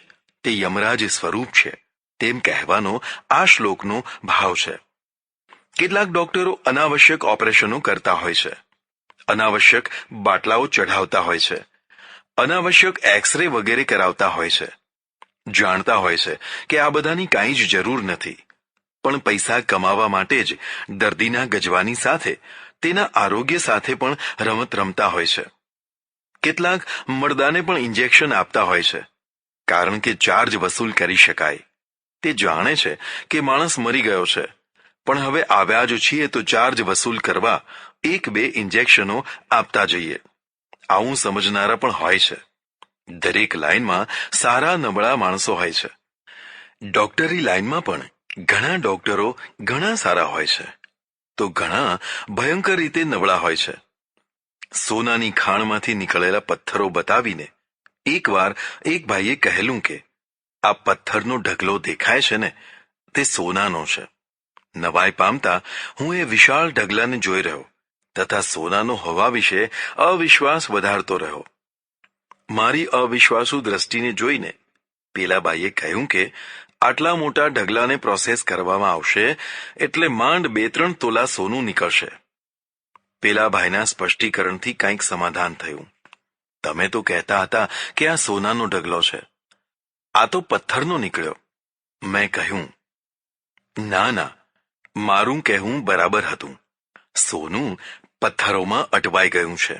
તે યમરાજ સ્વરૂપ છે, તેમ કહેવાનો આ શ્લોકનો ભાવ છે. કેટલાક ડોક્ટરો અનાવશ્યક ઓપરેશનો કરતા હોય છે, અનાવશ્યક બાટલાઓ ચઢાવતા હોય છે, અનાવશ્યક એક્સરે વગેરે કરાવતા હોય છે. જાણતા હોય છે કે આ બધાની કાંઈ જ જરૂર નથી, પણ પૈસા કમાવા માટે જ દર્દીના ગજવાની સાથે તેના આરોગ્ય સાથે પણ રમત રમતા હોય છે. કેટલાક મરદાને પણ ઇન્જેક્શન આપતા હોય છે, કારણ કે ચાર્જ વસૂલ કરી શકાય. તે જાણે છે કે માણસ મરી ગયો છે, પણ હવે આવ્યા જ છીએ તો ચાર્જ વસૂલ કરવા 1-2 ઇન્જેક્શનો આપતા જઈએ. આવું સમજનારા પણ હોય છે. દરેક લાઈનમાં સારા નબળા માણસો હોય છે. ડોક્ટરી લાઈનમાં પણ ઘણા ડોક્ટરો ઘણા સારા હોય છે, તો ઘણા ભયંકર રીતે નબળા હોય છે. સોનાની ખાણમાંથી નીકળેલા પથ્થરો બતાવીને એકવાર એક ભાઈએ કહેલું કે આ પથ્થરનો ઢગલો દેખાય છે ને, તે સોનાનો છે. નવાઈ પામતા હું એ વિશાળ ઢગલાને જોઈ રહ્યો તથા સોનાનો હોવા વિશે અવિશ્વાસ વધારતો રહ્યો. મારી અવિશ્વાસુ દ્રષ્ટિને જોઈને પેલા ભાઈએ કહ્યું કે આટલા મોટા ઢગલાને પ્રોસેસ કરવામાં આવશે એટલે માંડ 2-3 તોલા સોનું નીકળશે. પેલા ભાઈના સ્પષ્ટીકરણથી કંઈક સમાધાન થયું. તમે તો કહેતા હતા કે આ સોનાનો ઢગલો છે, આ તો પથ્થરનો નીકળ્યો. મેં કહ્યું, ના ના, મારું કહેવું બરાબર હતું. સોનું પથ્થરોમાં અટવાઈ ગયું છે.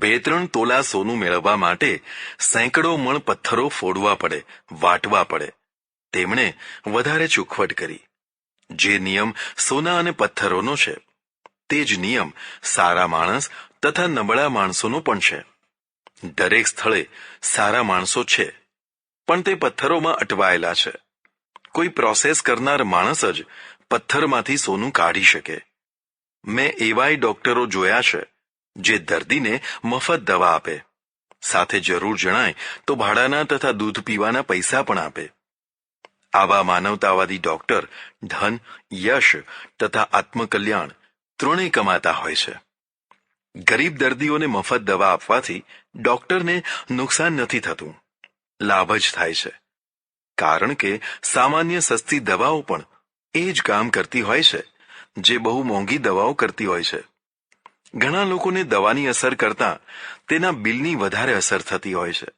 2-3 તોલા સોનું મેળવવા માટે સેંકડો મણ પથ્થરો ફોડવા પડે, વાટવા પડે. તેમણે વધારે ચોખવટ કરી. જે નિયમ સોના અને પથ્થરોનો છે તે જ નિયમ સારા માણસ તથા નબળા માણસોનો પણ છે. દરેક સ્થળે સારા માણસો છે, પણ તે પથ્થરોમાં અટવાયેલા છે. કોઈ પ્રોસેસ કરનાર માણસ જ પથ્થરમાંથી સોનું કાઢી શકે. મેં એવાય ડોક્ટરો જોયા છે જે દર્દીને મફત દવા આપે, સાથે જરૂર જણાય તો ભાડાના તથા દૂધ પીવાના પૈસા પણ આપે. આવા માનવતાવાદી ડોક્ટર ધન, યશ તથા આત્મકલ્યાણ ત્રણેય કમાતા હોય છે. ગરીબ દર્દીઓને મફત દવા આપવાથી ડોક્ટરને નુકસાન નથી થતું, લાભ જ થાય છે. કારણ કે સામાન્ય સસ્તી દવાઓ પણ એ જ કામ કરતી હોય છે જે બહુ મોંઘી દવાઓ કરતી હોય છે. ઘણા લોકોને દવાની અસર કરતાં તેના બિલની વધારે અસર થતી હોય છે.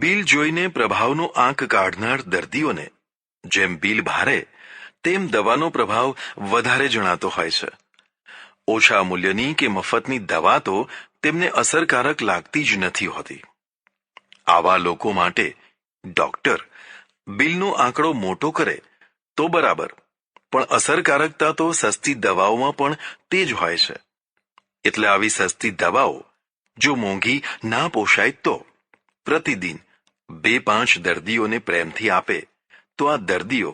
બિલ જોઈને પ્રભાવનો આંક કાઢનાર દર્દીઓને જેમ બિલ ભારે તેમ દવાનો પ્રભાવ વધારે જણાતો હોય છે. ઓછા મૂલ્યની કે મફતની દવા તો તેમને અસરકારક લાગતી જ નથી હોતી. આવા લોકો માટે ડોક્ટર બિલનો આંકડો મોટો કરે તો બરાબર, પણ અસરકારકતા તો સસ્તી દવાઓમાં પણ તે જ હોય છે. એટલે આવી સસ્તી દવાઓ જો મોંઘી ના પોષાય તો પ્રતિદિન 2-5 દર્દીઓને પ્રેમથી આપે તો આ દર્દીઓ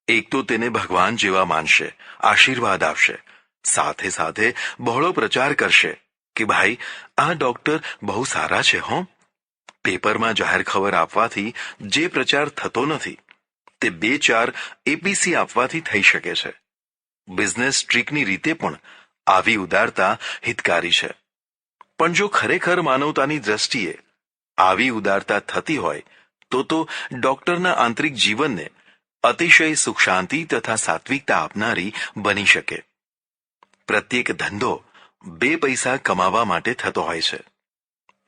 એક તો તેને ભગવાન જેવા માનશે, આશીર્વાદ આપશે, સાથે સાથે બહોળો પ્રચાર કરશે કે ભાઈ આ ડોક્ટર બહુ સારા છે હો. પેપરમાં જાહેર ખબર આપવાથી જે પ્રચાર થતો નથી તે 2-4 એપીસી આપવાથી થઈ શકે છે. બિઝનેસ ટ્રીકની રીતે પણ આવી ઉદારતા હિતકારી છે. પણ જો ખરેખર માનવતાની દ્રષ્ટિએ આવી ઉદારતા થતી હોય તો ડોક્ટરના આંતરિક જીવનને અતિશય સુખ શાંતિ તથા સાત્વિકતા આપનારી બની શકે. પ્રત્યેક ધંધો 2 પૈસા કમાવા માટે થતો હોય છે,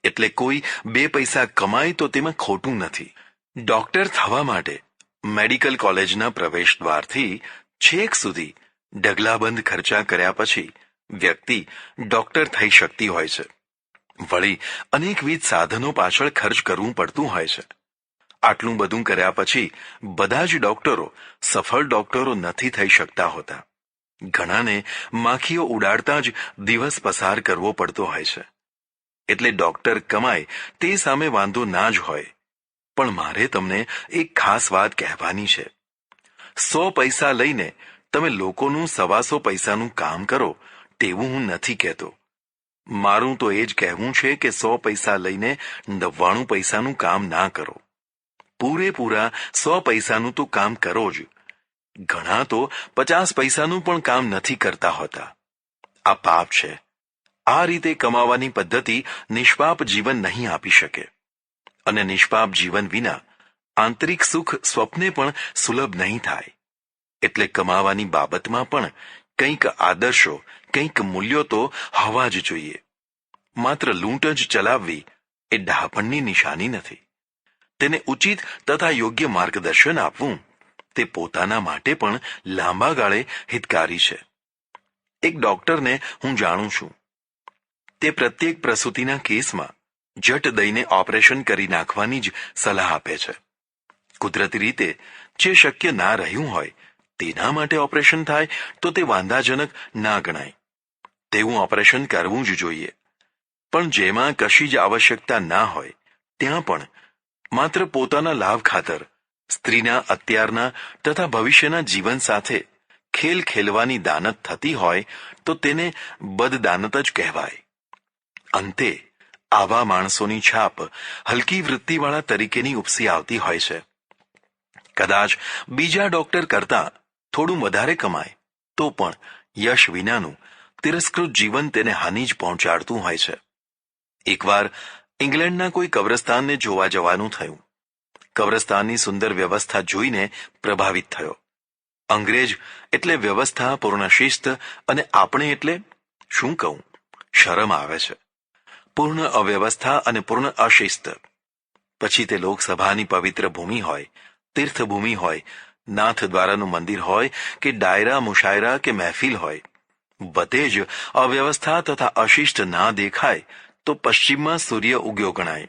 એટલે કોઈ 2 પૈસા કમાય તો તેમાં ખોટું નથી. ડોક્ટર થવા માટે મેડિકલ કોલેજના પ્રવેશ દ્વારથી છેક સુધી ઢગલાબંધ ખર્ચા કર્યા પછી વ્યક્તિ ડોક્ટર થઈ શકતી હોય છે. વળી અનેકવિધ સાધનો પાછળ ખર્ચ કરવું પડતું હોય છે. આટલું બધું કર્યા પછી બધા જ ડોક્ટરો સફળ ડોક્ટરો નથી થઈ શકતા હોતા. ઘણાને માખીઓ ઉડાડતા જ દિવસ પસાર કરવો પડતો હોય છે. એટલે ડોક્ટર કમાય તે સામે વાંધો ના જ હોય, પણ મારે તમને એક ખાસ વાત કહેવાની છે. 100 પૈસા લઈને તમે લોકોનું 125 પૈસાનું કામ કરો તેવું હું નથી કહેતો. મારું તો એ જ કહેવું છે કે 100 પૈસા લઈને 99 પૈસાનું કામ ના કરો. પૂરેપૂરા 100 પૈસાનું તો કામ કરો જ. ઘણા તો 50 પૈસાનું પણ કામ નથી કરતા હોતા. આ પાપ છે. આ રીતે કમાવાની પદ્ધતિ નિષ્પાપ જીવન નહીં આપી શકે, અને નિષ્પાપ જીવન વિના આંતરિક સુખ સ્વપ્ને પણ સુલભ નહીં થાય. એટલે કમાવાની બાબતમાં પણ કંઈક આદર્શો, કંઈક મૂલ્યો તો હોવા જ જોઈએ. માત્ર લૂંટ જ ચલાવવી એ ડહાપણની નિશાની નથી. તેને ઉચિત તથા યોગ્ય માર્ગદર્શન આપવું તે પોતાના માટે પણ લાંબા ગાળે હિતકારી છે. એક ડોક્ટરને હું જાણું છું. તે પ્રત્યેક પ્રસૂતિના કેસમાં જટ દઈને ઓપરેશન કરી નાખવાની જ સલાહ આપે છે. કુદરતી રીતે જે શક્ય ના રહ્યું હોય તેના માટે ઓપરેશન થાય તો તે વાંધાજનક ના ગણાય. તેવું ઓપરેશન કરવું જ જોઈએ. પણ જેમાં કશી જ આવશ્યકતા ના હોય ત્યાં પણ માત્ર પોતાના લાભ ખાતર સ્ત્રીના અત્યારના તથા ભવિષ્યના જીવન સાથે ખેલ ખેલવાની દાનત થતી હોય તો તેને બદદાનત જ કહેવાય. અંતે આવા માણસોની છાપ હલકી વૃત્તિવાળા તરીકેની ઉપસી આવતી હોય છે. કદાચ બીજા ડોક્ટર કરતાં થોડું વધારે કમાય તો પણ યશ વિનાનું તિરસ્કૃત જીવન તેને હાનિ જ પહોંચાડતું હોય છે. એકવાર ઇંગ્લેન્ડના કોઈ કબ્રસ્તાનને જોવા જવાનું થયું. કબ્રસ્તાનની સુંદર વ્યવસ્થા જોઈને પ્રભાવિત થયો. અંગ્રેજ એટલે વ્યવસ્થા, પૂર્ણ શિસ્ત, અને આપણે એટલે શું કહું, શરમ આવે છે. પૂર્ણ અવ્યવસ્થા અને પૂર્ણ અશિસ્ત. પછી તે લોકસભાની પવિત્ર ભૂમિ હોય, તીર્થભૂમિ હોય, નાથ દ્વારાનું મંદિર હોય કે ડાયરા, મુશાયરા કે મહેફિલ હોય, બધે જ અવ્યવસ્થા તથા અશિષ્ટ ના દેખાય તો પશ્ચિમમાં સૂર્ય ઉગ્યો ગણાય.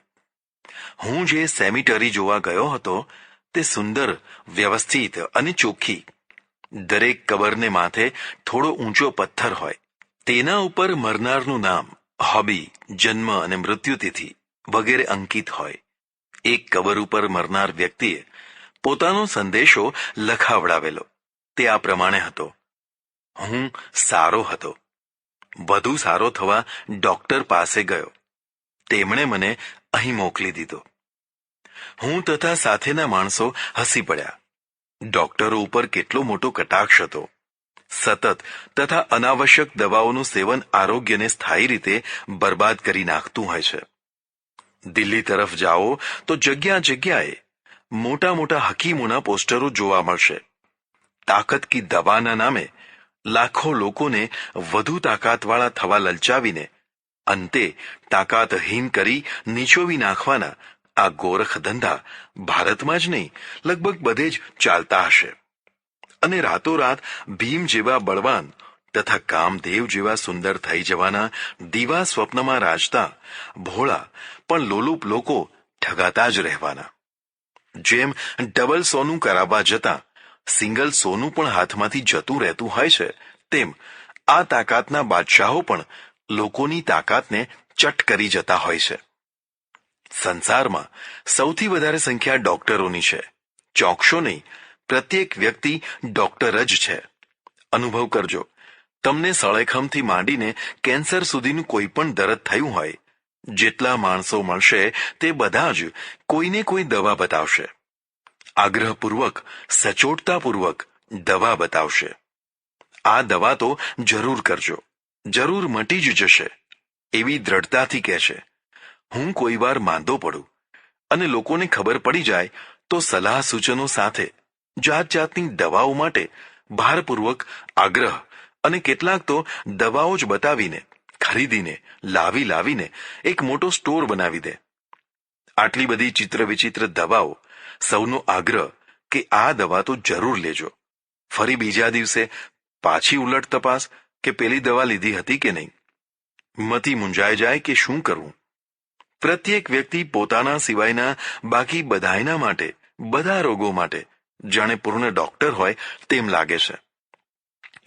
હું જે સેમિટરી જોવા ગયો હતો તે સુંદર, વ્યવસ્થિત અને ચોખ્ખી. દરેક કબરને માથે થોડો ઊંચો પથ્થર હોય. તેના ઉપર મરનારનું નામ, હોબી, જન્મ અને મૃત્યુતિથિ વગેરે અંકિત હોય. એક કબર ઉપર મરનાર વ્યક્તિએ પોતાનો સંદેશો લખાવડાવેલો. તે આ પ્રમાણે હતો: હું સારો હતો. વધુ સારો થવા ડોક્ટર પાસે ગયો. તેમણે મને અહીં મોકલી દીધો. હું તથા સાથેના માણસો હસી પડ્યા. ડોક્ટરો ઉપર કેટલો મોટો કટાક્ષ હતો. સતત તથા અનાવશ્યક દવાઓનું સેવન આરોગ્યને સ્થાયી રીતે બરબાદ કરી નાખતું હોય છે. દિલ્હી તરફ જાઓ તો જગ્યા જગ્યાએ મોટા મોટા હકીમોના પોસ્ટરો જોવા મળશે. તાકત કી દવાના નામે લાખો લોકોને વધુ તાકાતવાળા થવા લલચાવીને અંતે તાકાતહીન કરી નીચોવી નાખવાના આ ગોરખ ધંધા ભારતમાં જ નહીં, લગભગ બધે જ ચાલતા હશે. અને રાતોરાત ભીમ જેવા બળવાન તથા કામદેવ જેવા સુંદર થઈ જવાના દીવા સ્વપ્નમાં રાજતા ભોળા પણ લોલુપ લોકો ઠગાતા જ રહેવાના. જેમ ડબલ સોનું કરાવવા જતાં સિંગલ સોનું પણ હાથમાંથી જતું રહેતું હોય છે, તેમ આ તાકાતના બાદશાહો પણ લોકોની તાકાતને ચટ કરી જતા હોય છે. સંસારમાં સૌથી વધારે સંખ્યા ડોક્ટરોની છે. ચોકશો નહીં, પ્રત્યેક વ્યક્તિ ડોક્ટર જ છે. અનુભવ કરજો, તમને સળેખમથી માંડીને કેન્સર સુધીનું કોઈ પણ દર્દ થયું હોય, જેટલા માણસો મળશે તે બધા જ કોઈને કોઈ દવા બતાવશે. આગ્રહપૂર્વક, સચોટતાપૂર્વક દવા બતાવશે. આ દવા તો જરૂર કરજો, જરૂર મટી જ જશે, એવી દ્રઢતાથી કહેશે. હું કોઈ વાર માંદો પડું અને લોકોને ખબર પડી જાય તો સલાહ સૂચનો સાથે જાત જાતની દવાઓ માટે ભારપૂર્વક આગ્રહ, અને કેટલાક તો દવાઓ જ બતાવીને, ખરીદીને, લાવીને એક મોટો સ્ટોર બનાવી દે. આટલી બધી ચિત્ર વિચિત્ર દવાઓ, સૌનો આગ્રહ કે આ દવા તો જરૂર લેજો. ફરી બીજા દિવસે પાછી ઉલટ તપાસ કે પેલી દવા લીધી હતી કે નહીં. મતી મૂંઝાઈ જાય કે શું કરવું. પ્રત્યેક વ્યક્તિ પોતાના સિવાયના બાકી બધાયના માટે, બધા રોગો માટે જાણે પૂર્ણ ડોક્ટર હોય તેમ લાગે છે.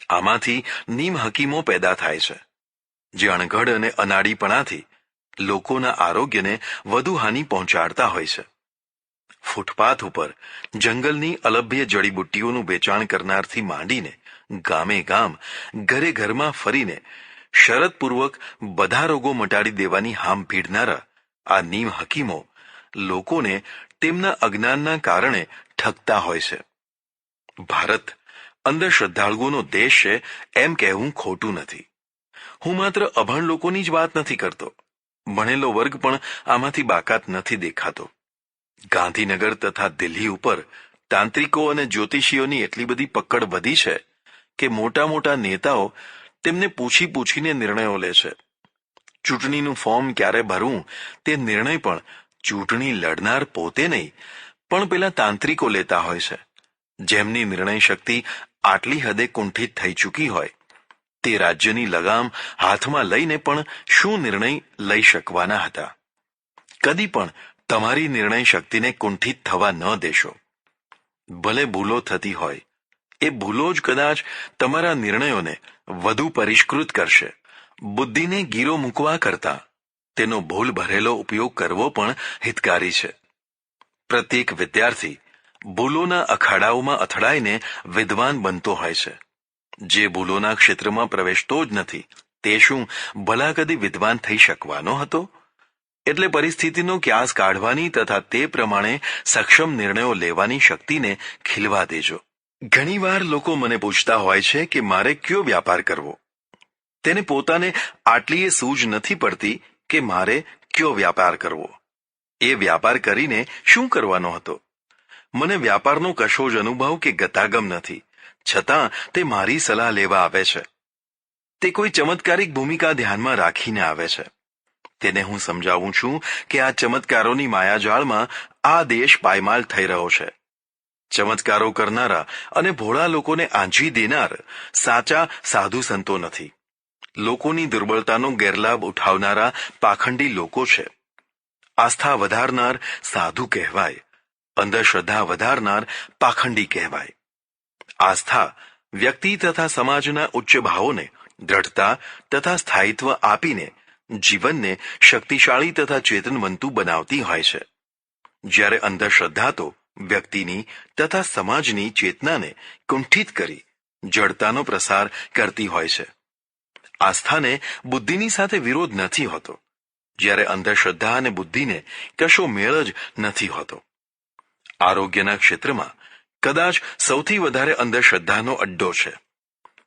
આમાંથી નીમ હકીમો પેદા થાય છે, જે અણઘડ અને અનાડીપણાથી લોકોના આરોગ્યને વધુ હાનિ પહોંચાડતા હોય છે. ફૂટપાથ ઉપર જંગલની અલભ્ય જડીબુટ્ટીઓનું વેચાણ કરનારથી માંડીને ગામે ગામ, ઘરે ઘરમાં ફરીને શરતપૂર્વક બધા રોગો મટાડી દેવાની હામ ભીડનારા આ નીમ હકીમો લોકોને તેમના અજ્ઞાનના કારણે ઠગતા હોય છે. ભારત અંધશ્રદ્ધાળુઓનો દેશ છે એમ કહેવું ખોટું નથી. હું માત્ર અભણ લોકોની જ વાત નથી કરતો. ભણેલો વર્ગ પણ આમાંથી બાકાત નથી દેખાતો. ગાંધીનગર તથા દિલ્હી ઉપર તાંત્રિકો અને જ્યોતિષીઓની એટલી બધી પકડ વધી છે કે મોટા મોટા નેતાઓ તેમને પૂછી પૂછીને નિર્ણયો લે છે. ચૂંટણીનું ફોર્મ ક્યારે ભરવું તે નિર્ણય પણ ચૂંટણી લડનાર પોતે નહીં, પણ પેલા તાંત્રિકો લેતા હોય છે, જેમની નિર્ણય શક્તિ આટલી હદે કુંઠિત થઈ ચૂકી હોય તે રાજ્યની લગામ હાથમાં લઈને પણ શું નિર્ણય લઈ શકવાના હતા. કદી પણ તમારી નિર્ણય શક્તિને કુંઠિત થવા ન દેશો. ભલે ભૂલો થતી હોય, એ ભૂલો જ કદાચ તમારા નિર્ણયોને વધુ પરિષ્કૃત કરશે. બુદ્ધિને ગીરો મૂકવા કરતા તેનો ભૂલ ભરેલો ઉપયોગ કરવો પણ હિતકારી છે. પ્રત્યેક વિદ્યાર્થી ભૂલોના અખાડાઓમાં અથડાઈને વિદ્વાન બનતો હોય છે. જે ભૂલોના ક્ષેત્રમાં પ્રવેશતો જ નથી તે શું ભલા કદી વિદ્વાન થઈ શકવાનો હતો? એટલે પરિસ્થિતિનો ક્યાસ કાઢવાની તથા તે પ્રમાણે સક્ષમ નિર્ણયો લેવાની શક્તિને ખીલવા દેજો. ઘણીવાર લોકો મને પૂછતા હોય છે કે મારે કયો વ્યાપાર કરવો. તેને પોતાને આટલી સૂઝ નથી પડતી કે મારે કયો વ્યાપાર કરવો. એ વ્યાપાર કરીને શું કરવાનો હતો? મને વ્યાપારનો કશો જ અનુભવ કે ગતાગમ નથી, છતાં તે મારી સલાહ લેવા આવે છે. તે કોઈ ચમત્કારિક ભૂમિકા ધ્યાનમાં રાખીને આવે છે. તેને હું સમજાવું છું કે આ ચમત્કારોની માયાજાળમાં આ દેશ પાયમાલ થઈ રહ્યો છે. ચમત્કારો કરનારા અને ભોળા લોકોને આંજી દેનાર સાચા સાધુ સંતો નથી. લોકોની દુર્બળતાનો ગેરલાભ ઉઠાવનારા પાખંડી લોકો છે. આસ્થા વધારનાર સાધુ કહેવાય, અંધશ્રદ્ધા વધારનાર પાખંડી કહેવાય. આસ્થા વ્યક્તિ તથા સમાજના ઉચ્ચ ભાવોને દ્રઢતા તથા સ્થાયિત્વ આપીને જીવનને શક્તિશાળી તથા ચેતનવંતું બનાવતી હોય છે, જ્યારે અંધશ્રદ્ધા તો વ્યક્તિની તથા સમાજની ચેતનાને કુંઠિત કરી જડતાનો પ્રસાર કરતી હોય છે. આસ્થાને બુદ્ધિની સાથે વિરોધ નથી હોતો, જ્યારે અંધશ્રદ્ધા અને બુદ્ધિને કશો મેળ જ નથી હોતો. આરોગ્યના ક્ષેત્રમાં કદાચ સૌથી વધારે અંધશ્રદ્ધાનો અડ્ડો છે.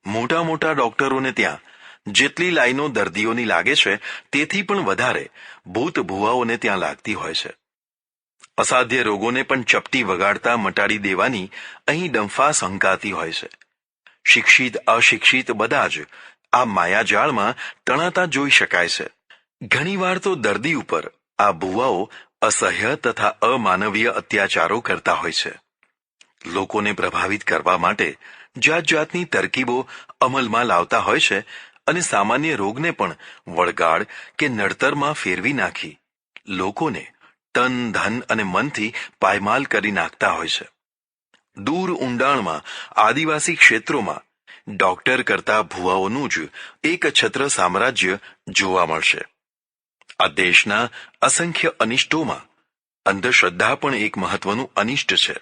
મોટા મોટા ડોક્ટરોને ત્યાં જેટલી લાઈનો દર્દીઓની લાગે છે તેથી પણ વધારે ભૂત ભુવાઓને ત્યાં લાગતી હોય છે. અસાધ્ય રોગોને પણ ચપટી વગાડતા મટાડી દેવાની અહીં ડંફા સંકાતી હોય છે. શિક્ષિત અશિક્ષિત બધા જ આ માયાજાળમાં તણાતા જોઈ શકાય છે. ઘણીવાર તો દર્દી ઉપર આ ભુવાઓ અસહ્ય તથા અમાનવીય અત્યાચારો કરતા હોય છે. લોકોને પ્રભાવિત કરવા માટે જાત જાતની તરકીબો અમલમાં લાવતા હોય છે અને સામાન્ય રોગને પણ વળગાડ કે નડતરમાં ફેરવી નાખી લોકોને તન ધન અને મનથી પાયમાલ કરી નાખતા હોય છે. દૂર ઊંડાણમાં આદિવાસી ક્ષેત્રોમાં ડોક્ટર કરતા ભુવાઓનું જ એક છત્ર સામ્રાજ્ય જોવા મળશે. આ દેશના અસંખ્ય અનિષ્ટોમાં અંધશ્રદ્ધા પણ એક મહત્વનું અનિષ્ટ છે.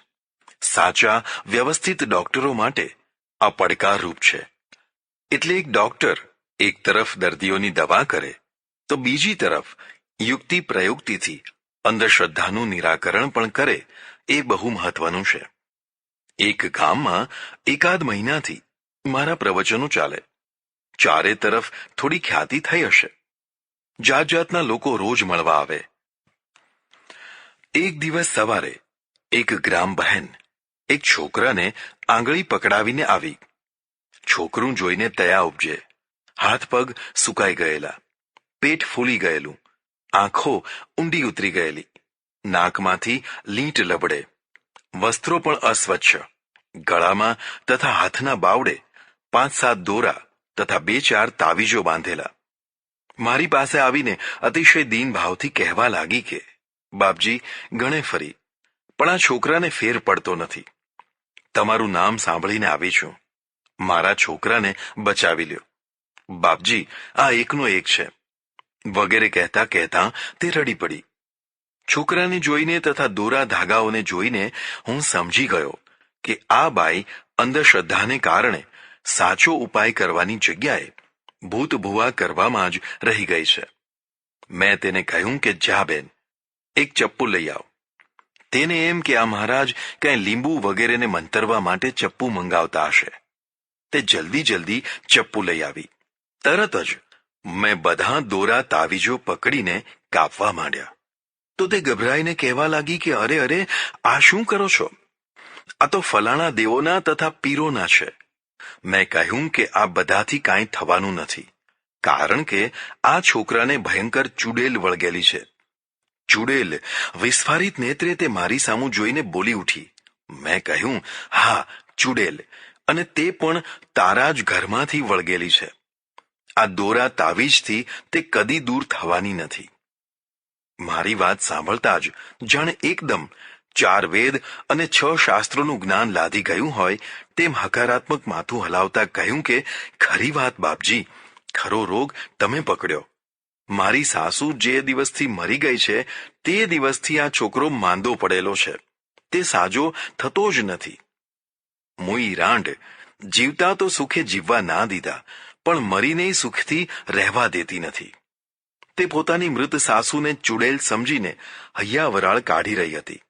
સાચા વ્યવસ્થિત ડોક્ટરો માટે આ પડકારરૂપ છે. એટલે એક ડોક્ટર એક તરફ દર્દીઓની દવા કરે તો બીજી તરફ યુક્તિ પ્રયુક્તિથી અંધશ્રદ્ધાનું નિરાકરણ પણ કરે, એ બહુ મહત્વનું છે. એક ગામમાં એકાદ મહિનાથી મારા પ્રવચનો ચાલે. ચારે તરફ થોડી ખ્યાતિ થઈ હશે. જાત જાતના લોકો રોજ મળવા આવે. એક દિવસ સવારે એક ગ્રામ બહેન એક છોકરાને આંગળી પકડાવીને આવી. છોકરું જોઈને તયા ઉપજે. હાથ પગ સુકાઈ ગયેલા, પેટ ફૂલી ગયેલું, આંખો ઊંડી ઉતરી ગયેલી, નાકમાંથી લીંટ લબડે, વસ્ત્રો પણ અસ્વચ્છ, ગળામાં તથા હાથના બાવડે 5-7 દોરા તથા 2-4 તાવીજો બાંધેલા. મારી પાસે આવીને અતિશય દીન ભાવથી કહેવા લાગી કે બાપજી, ગણે ફરી પણ આ છોકરાને ફેર પડતો નથી. તમારું નામ સાંભળીને આવી છું. મારા છોકરાને બચાવી લ્યો. બાપજી, આ એકનો એક છે, વગેરે કહેતા કહેતા તે રડી પડી. છોકરાને જોઈને તથા દોરા ધાગાઓને જોઈને હું સમજી ગયો કે આ બાઈ અંધશ્રદ્ધાને કારણે સાચો ઉપાય કરવાની જગ્યાએ ભૂત ભુવા કરવામાં જ રહી ગઈ છે. મેં તેને કહ્યું કે જા બેન, એક ચપ્પુ લઈ આવ. તેને એમ કે આ મહારાજ કંઈ લીંબુ વગેરેને મંતરવા માટે ચપ્પુ મંગાવતા હશે. તે જલ્દી જલ્દી ચપ્પુ લઈ આવી. તરત જ મેં બધા દોરા તાવીજો પકડીને કાપવા માંડ્યા. તો તે ગભરાઈને કહેવા લાગી કે અરે અરે, આ શું કરો છો? આ તો ફલાણા દેવોના તથા પીરોના છે. મેં કહ્યું કે આ બધાથી કાંઈ થવાનું નથી, કારણ કે આ છોકરાને ભયંકર ચુડેલ વળગેલી છે. ચુડેલ વિસ્ફારિત નેત્રે તે મારી સામું જોઈને બોલી ઉઠી. મેં કહ્યું, હા, ચુડેલ, અને તે પણ તારા જ ઘરમાંથી વળગેલી છે. આ દોરા તાવીજથી તે કદી દૂર થવાની નથી. મારી વાત સાંભળતા જ જાણે એકદમ 4 વેદ અને 6 શાસ્ત્રોનું જ્ઞાન લાદી ગયું હોય તેમ હકારાત્મક માથું હલાવતા કહ્યું કે ખરી વાત બાપજી, ખરો રોગ તમે પકડ્યો. મારી સાસુ જે દિવસથી મરી ગઈ છે તે દિવસથી આ છોકરો માંદો પડેલો છે. તે સાજો થતો જ નથી. મુઈ રાંડ, જીવતા તો સુખે જીવવા ના દીધા, પણ મરીને સુખથી રહેવા દેતી નથી. તે પોતાની મૃત સાસુને ચુડેલ સમજીને હૈયા વરાળ કાઢી રહી હતી.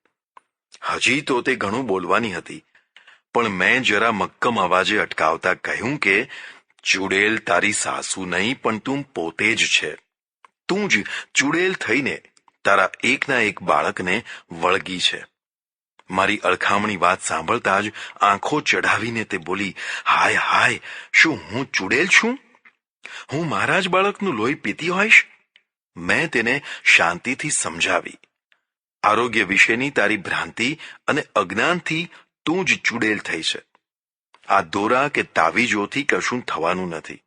હજી તો તે ઘણું બોલવાની હતી, પણ મેં જરા મક્કમ અવાજે અટકાવતા કહ્યું કે ચુડેલ તારી સાસુ નહીં, પણ તું પોતે જ છે. તું જ ચુડેલ થઈને તારા એકના એક બાળકને વળગી છે. મારી અળખામણી વાત સાંભળતા જ આંખો ચઢાવીને તે બોલી, હાય હાય, શું હું ચુડેલ છું? હું મારા જ બાળકનું લોહી પીતી હોઈશ? મેં તેને શાંતિથી સમજાવી, આરોગ્ય વિશેની તારી ભ્રાંતિ અને અજ્ઞાનથી તું જ ચુડેલ થઈ છે. આ દોરા કે તાવીજોથી કશું થવાનું નથી.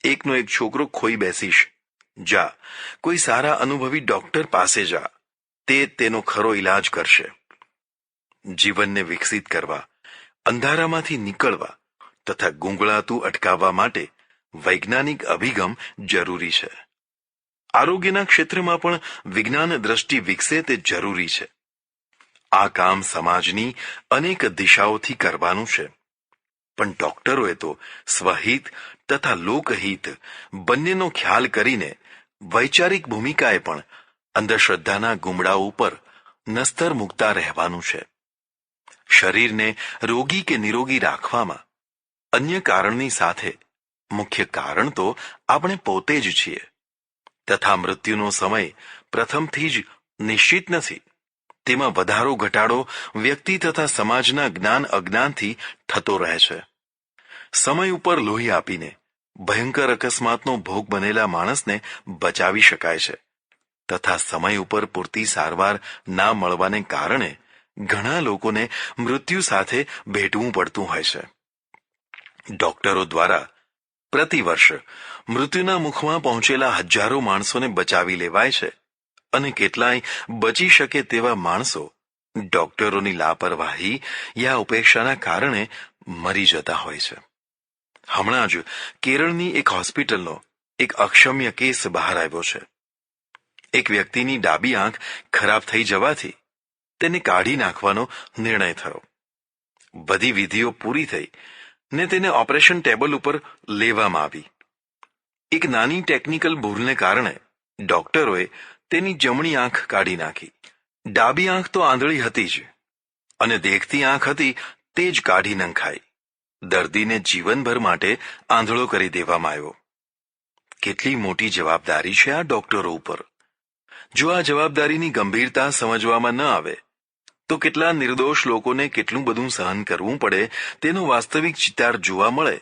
એકનો એક છોકરો ખોઈ બેસીશ. જા, કોઈ સારા અનુભવી ડોક્ટર પાસે જા, તે તેનો ખરો ઈલાજ કરશે. જીવનને વિકસિત કરવા, અંધારામાંથી નીકળવા તથા ગુંગળાતું અટકાવવા માટે વૈજ્ઞાનિક અભિગમ જરૂરી છે. આરોગ્યના ક્ષેત્રમાં પણ વિજ્ઞાન દ્રષ્ટિ વિકસે તે જરૂરી છે. આ કામ સમાજની અનેક દિશાઓથી કરવાનું છે, પણ ડોક્ટરોએ તો સ્વહિત તથા લોકહિત બંનેનો ખ્યાલ કરીને વૈચારિક ભૂમિકાએ પણ અંધશ્રદ્ધાના ગુમડાઓ ઉપર નસ્તર મૂકતા રહેવાનું છે. શરીરને રોગી કે નિરોગી રાખવામાં અન્ય કારણની સાથે મુખ્ય કારણ તો આપણે પોતે જ છીએ. તથા મૃત્યુનો સમય પ્રથમથી જ નિશ્ચિત નથી. તેમાં વધારો ઘટાડો વ્યક્તિ તથા સમાજના જ્ઞાન અજ્ઞાનથી થતો રહે છે. સમય ઉપર લોહી આપીને ભયંકર અકસ્માતનો ભોગ બનેલા માણસને બચાવી શકાય છે, તથા સમય ઉપર પૂરતી સારવાર ના મળવાને કારણે ઘણા લોકોને મૃત્યુ સાથે ભેટવું પડતું હોય છે. ડોક્ટરો દ્વારા પ્રતિવર્ષ મૃત્યુના મુખમાં પહોંચેલા હજારો માણસોને બચાવી લેવાય છે, અને કેટલાય બચી શકે તેવા માણસો ડોક્ટરોની લાપરવાહી યા ઉપેક્ષાના કારણે મરી જતા હોય છે. હમણાં જ કેરળની એક હોસ્પિટલનો એક અક્ષમ્ય કેસ બહાર આવ્યો છે. એક વ્યક્તિની ડાબી આંખ ખરાબ થઈ જવાથી તેને કાઢી નાખવાનો નિર્ણય થયો. બધી વિધિઓ પૂરી થઈ ને તેને ઓપરેશન ટેબલ ઉપર લેવામાં આવી. એક નાની ટેકનિકલ ભૂલને કારણે ડોક્ટરોએ તેની જમણી આંખ કાઢી નાખી. ડાબી આંખ તો આંધળી હતી જ, અને દેખતી આંખ હતી તે જ કાઢી નંખાઈ. દર્દીને જીવનભર માટે આંધળો કરી દેવામાં આવ્યો. કેટલી મોટી જવાબદારી છે આ ડોક્ટરો ઉપર. જો આ જવાબદારીની ગંભીરતા સમજવામાં ન આવે તો કેટલા નિર્દોષ લોકોને કેટલું બધું સહન કરવું પડે તેનો વાસ્તવિક ચિતાર જોવા મળે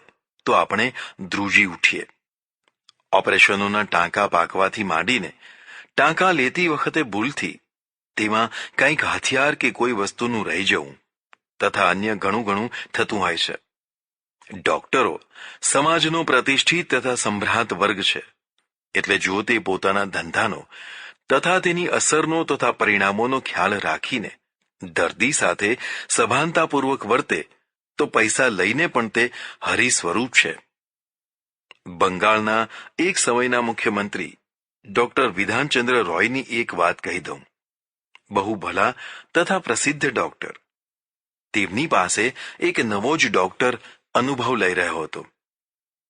તો આપણે ધ્રુજી ઉઠીએ. ઓપરેશનોના ટાંકા પાકવાથી માંડીને ટાંકા લેતી વખતે ભૂલથી તેમાં કંઈક હથિયાર કે કોઈ વસ્તુનું રહી જવું તથા અન્ય ઘણું ઘણું થતું હોય છે. ડોક્ટરો સમાજનો પ્રતિષ્ઠિત તથા સંભ્રાત વર્ગ છે, એટલે જો તે પોતાના ધંધાનો તથા તેની અસરનો તથા પરિણામોનો ખ્યાલ રાખીને દર્દી સાથે સભાનતાપૂર્વક વર્તે તો પૈસા લઈને પણ તે હરિસ્વરૂપ છે. બંગાળના એક સમયના મુખ્યમંત્રી ડોક્ટર વિધાનચંદ્ર રોયની એક વાત કહી દઉં. બહુ ભલા તથા પ્રસિદ્ધ ડોક્ટર. તેમની પાસે એક નવો જ ડોક્ટર અનુભવ લઈ રહ્યો હતો.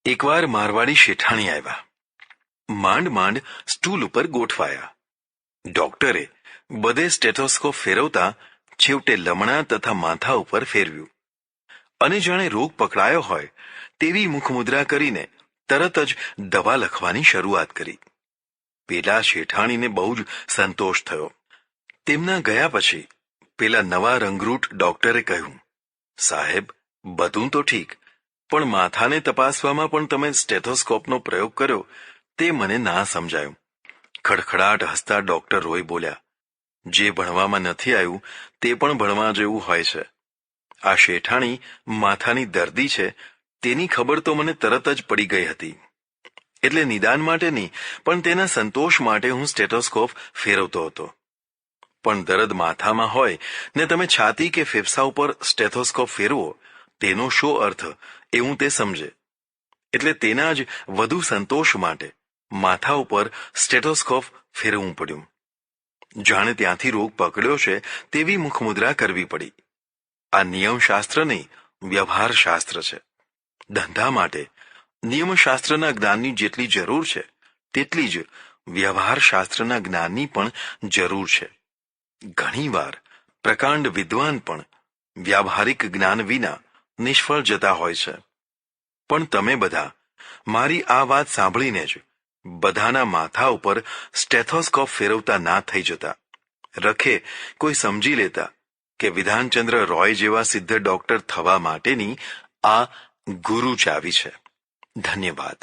એકવાર મારવાડી શેઠાણી આવ્યા. માંડ માંડ સ્ટૂલ ઉપર ગોઠવાયા. ડોક્ટરે બધે સ્ટેથોસ્કોપ ફેરવતા છેવટે લમણા તથા માથા ઉપર ફેરવ્યું અને જાણે રોગ પકડાયો હોય તેવી મુખમુદ્રા કરીને તરત જ દવા લખવાની શરૂઆત કરી. પેલા શેઠાણીને બહુ જ સંતોષ થયો. તેમના ગયા પછી પેલા નવા રંગરૂટ ડોક્ટરે કહ્યું, સાહેબ, બધું તો ઠીક, પણ માથાને તપાસવામાં પણ તમે સ્ટેથોસ્કોપનો પ્રયોગ કર્યો તે મને ના સમજાયું. ખડખડાટ હસતા ડોક્ટર રોય બોલ્યા, જે ભણવામાં નથી આવ્યું તે પણ ભણવા જેવું હોય છે. આ શેઠાણી માથાની દર્દી છે તેની ખબર તો મને તરત જ પડી ગઈ હતી. એટલે નિદાન માટે નહીં પણ તેના સંતોષ માટે હું સ્ટેથોસ્કોપ ફેરવતો હતો. પણ દર્દ માથામાં હોય ને તમે છાતી કે ફેફસા ઉપર સ્ટેથોસ્કોપ ફેરવો તેનો શો અર્થ એવું તે સમજે. એટલે તેના જ વધુ સંતોષ માટે માથા ઉપર સ્ટેથોસ્કોપ ફેરવવું પડ્યું. જાણે ત્યાંથી રોગ પકડ્યો છે તેવી મુખમુદ્રા કરવી પડી. આ નિયમશાસ્ત્ર નહીં, વ્યવહારશાસ્ત્ર છે. ધંધા માટે નિયમશાસ્ત્રના જ્ઞાનની જેટલી જરૂર છે તેટલી જ વ્યવહારશાસ્ત્રના જ્ઞાનની પણ જરૂર છે. ઘણીવાર પ્રકાંડ વિદ્વાન પણ વ્યાવહારિક જ્ઞાન વિના નિષ્ફળ જતા હોય છે. પણ તમે બધા મારી આ વાત સાંભળીને જ બધાના માથા ઉપર સ્ટેથોસ્કોપ ફેરવતા ના થઈ જતા. રખે કોઈ સમજી લેતા કે વિધાનચંદ્ર રોય જેવા સિદ્ધ ડોક્ટર થવા માટેની આ ગુરુ ચાવી છે. ધન્યવાદ.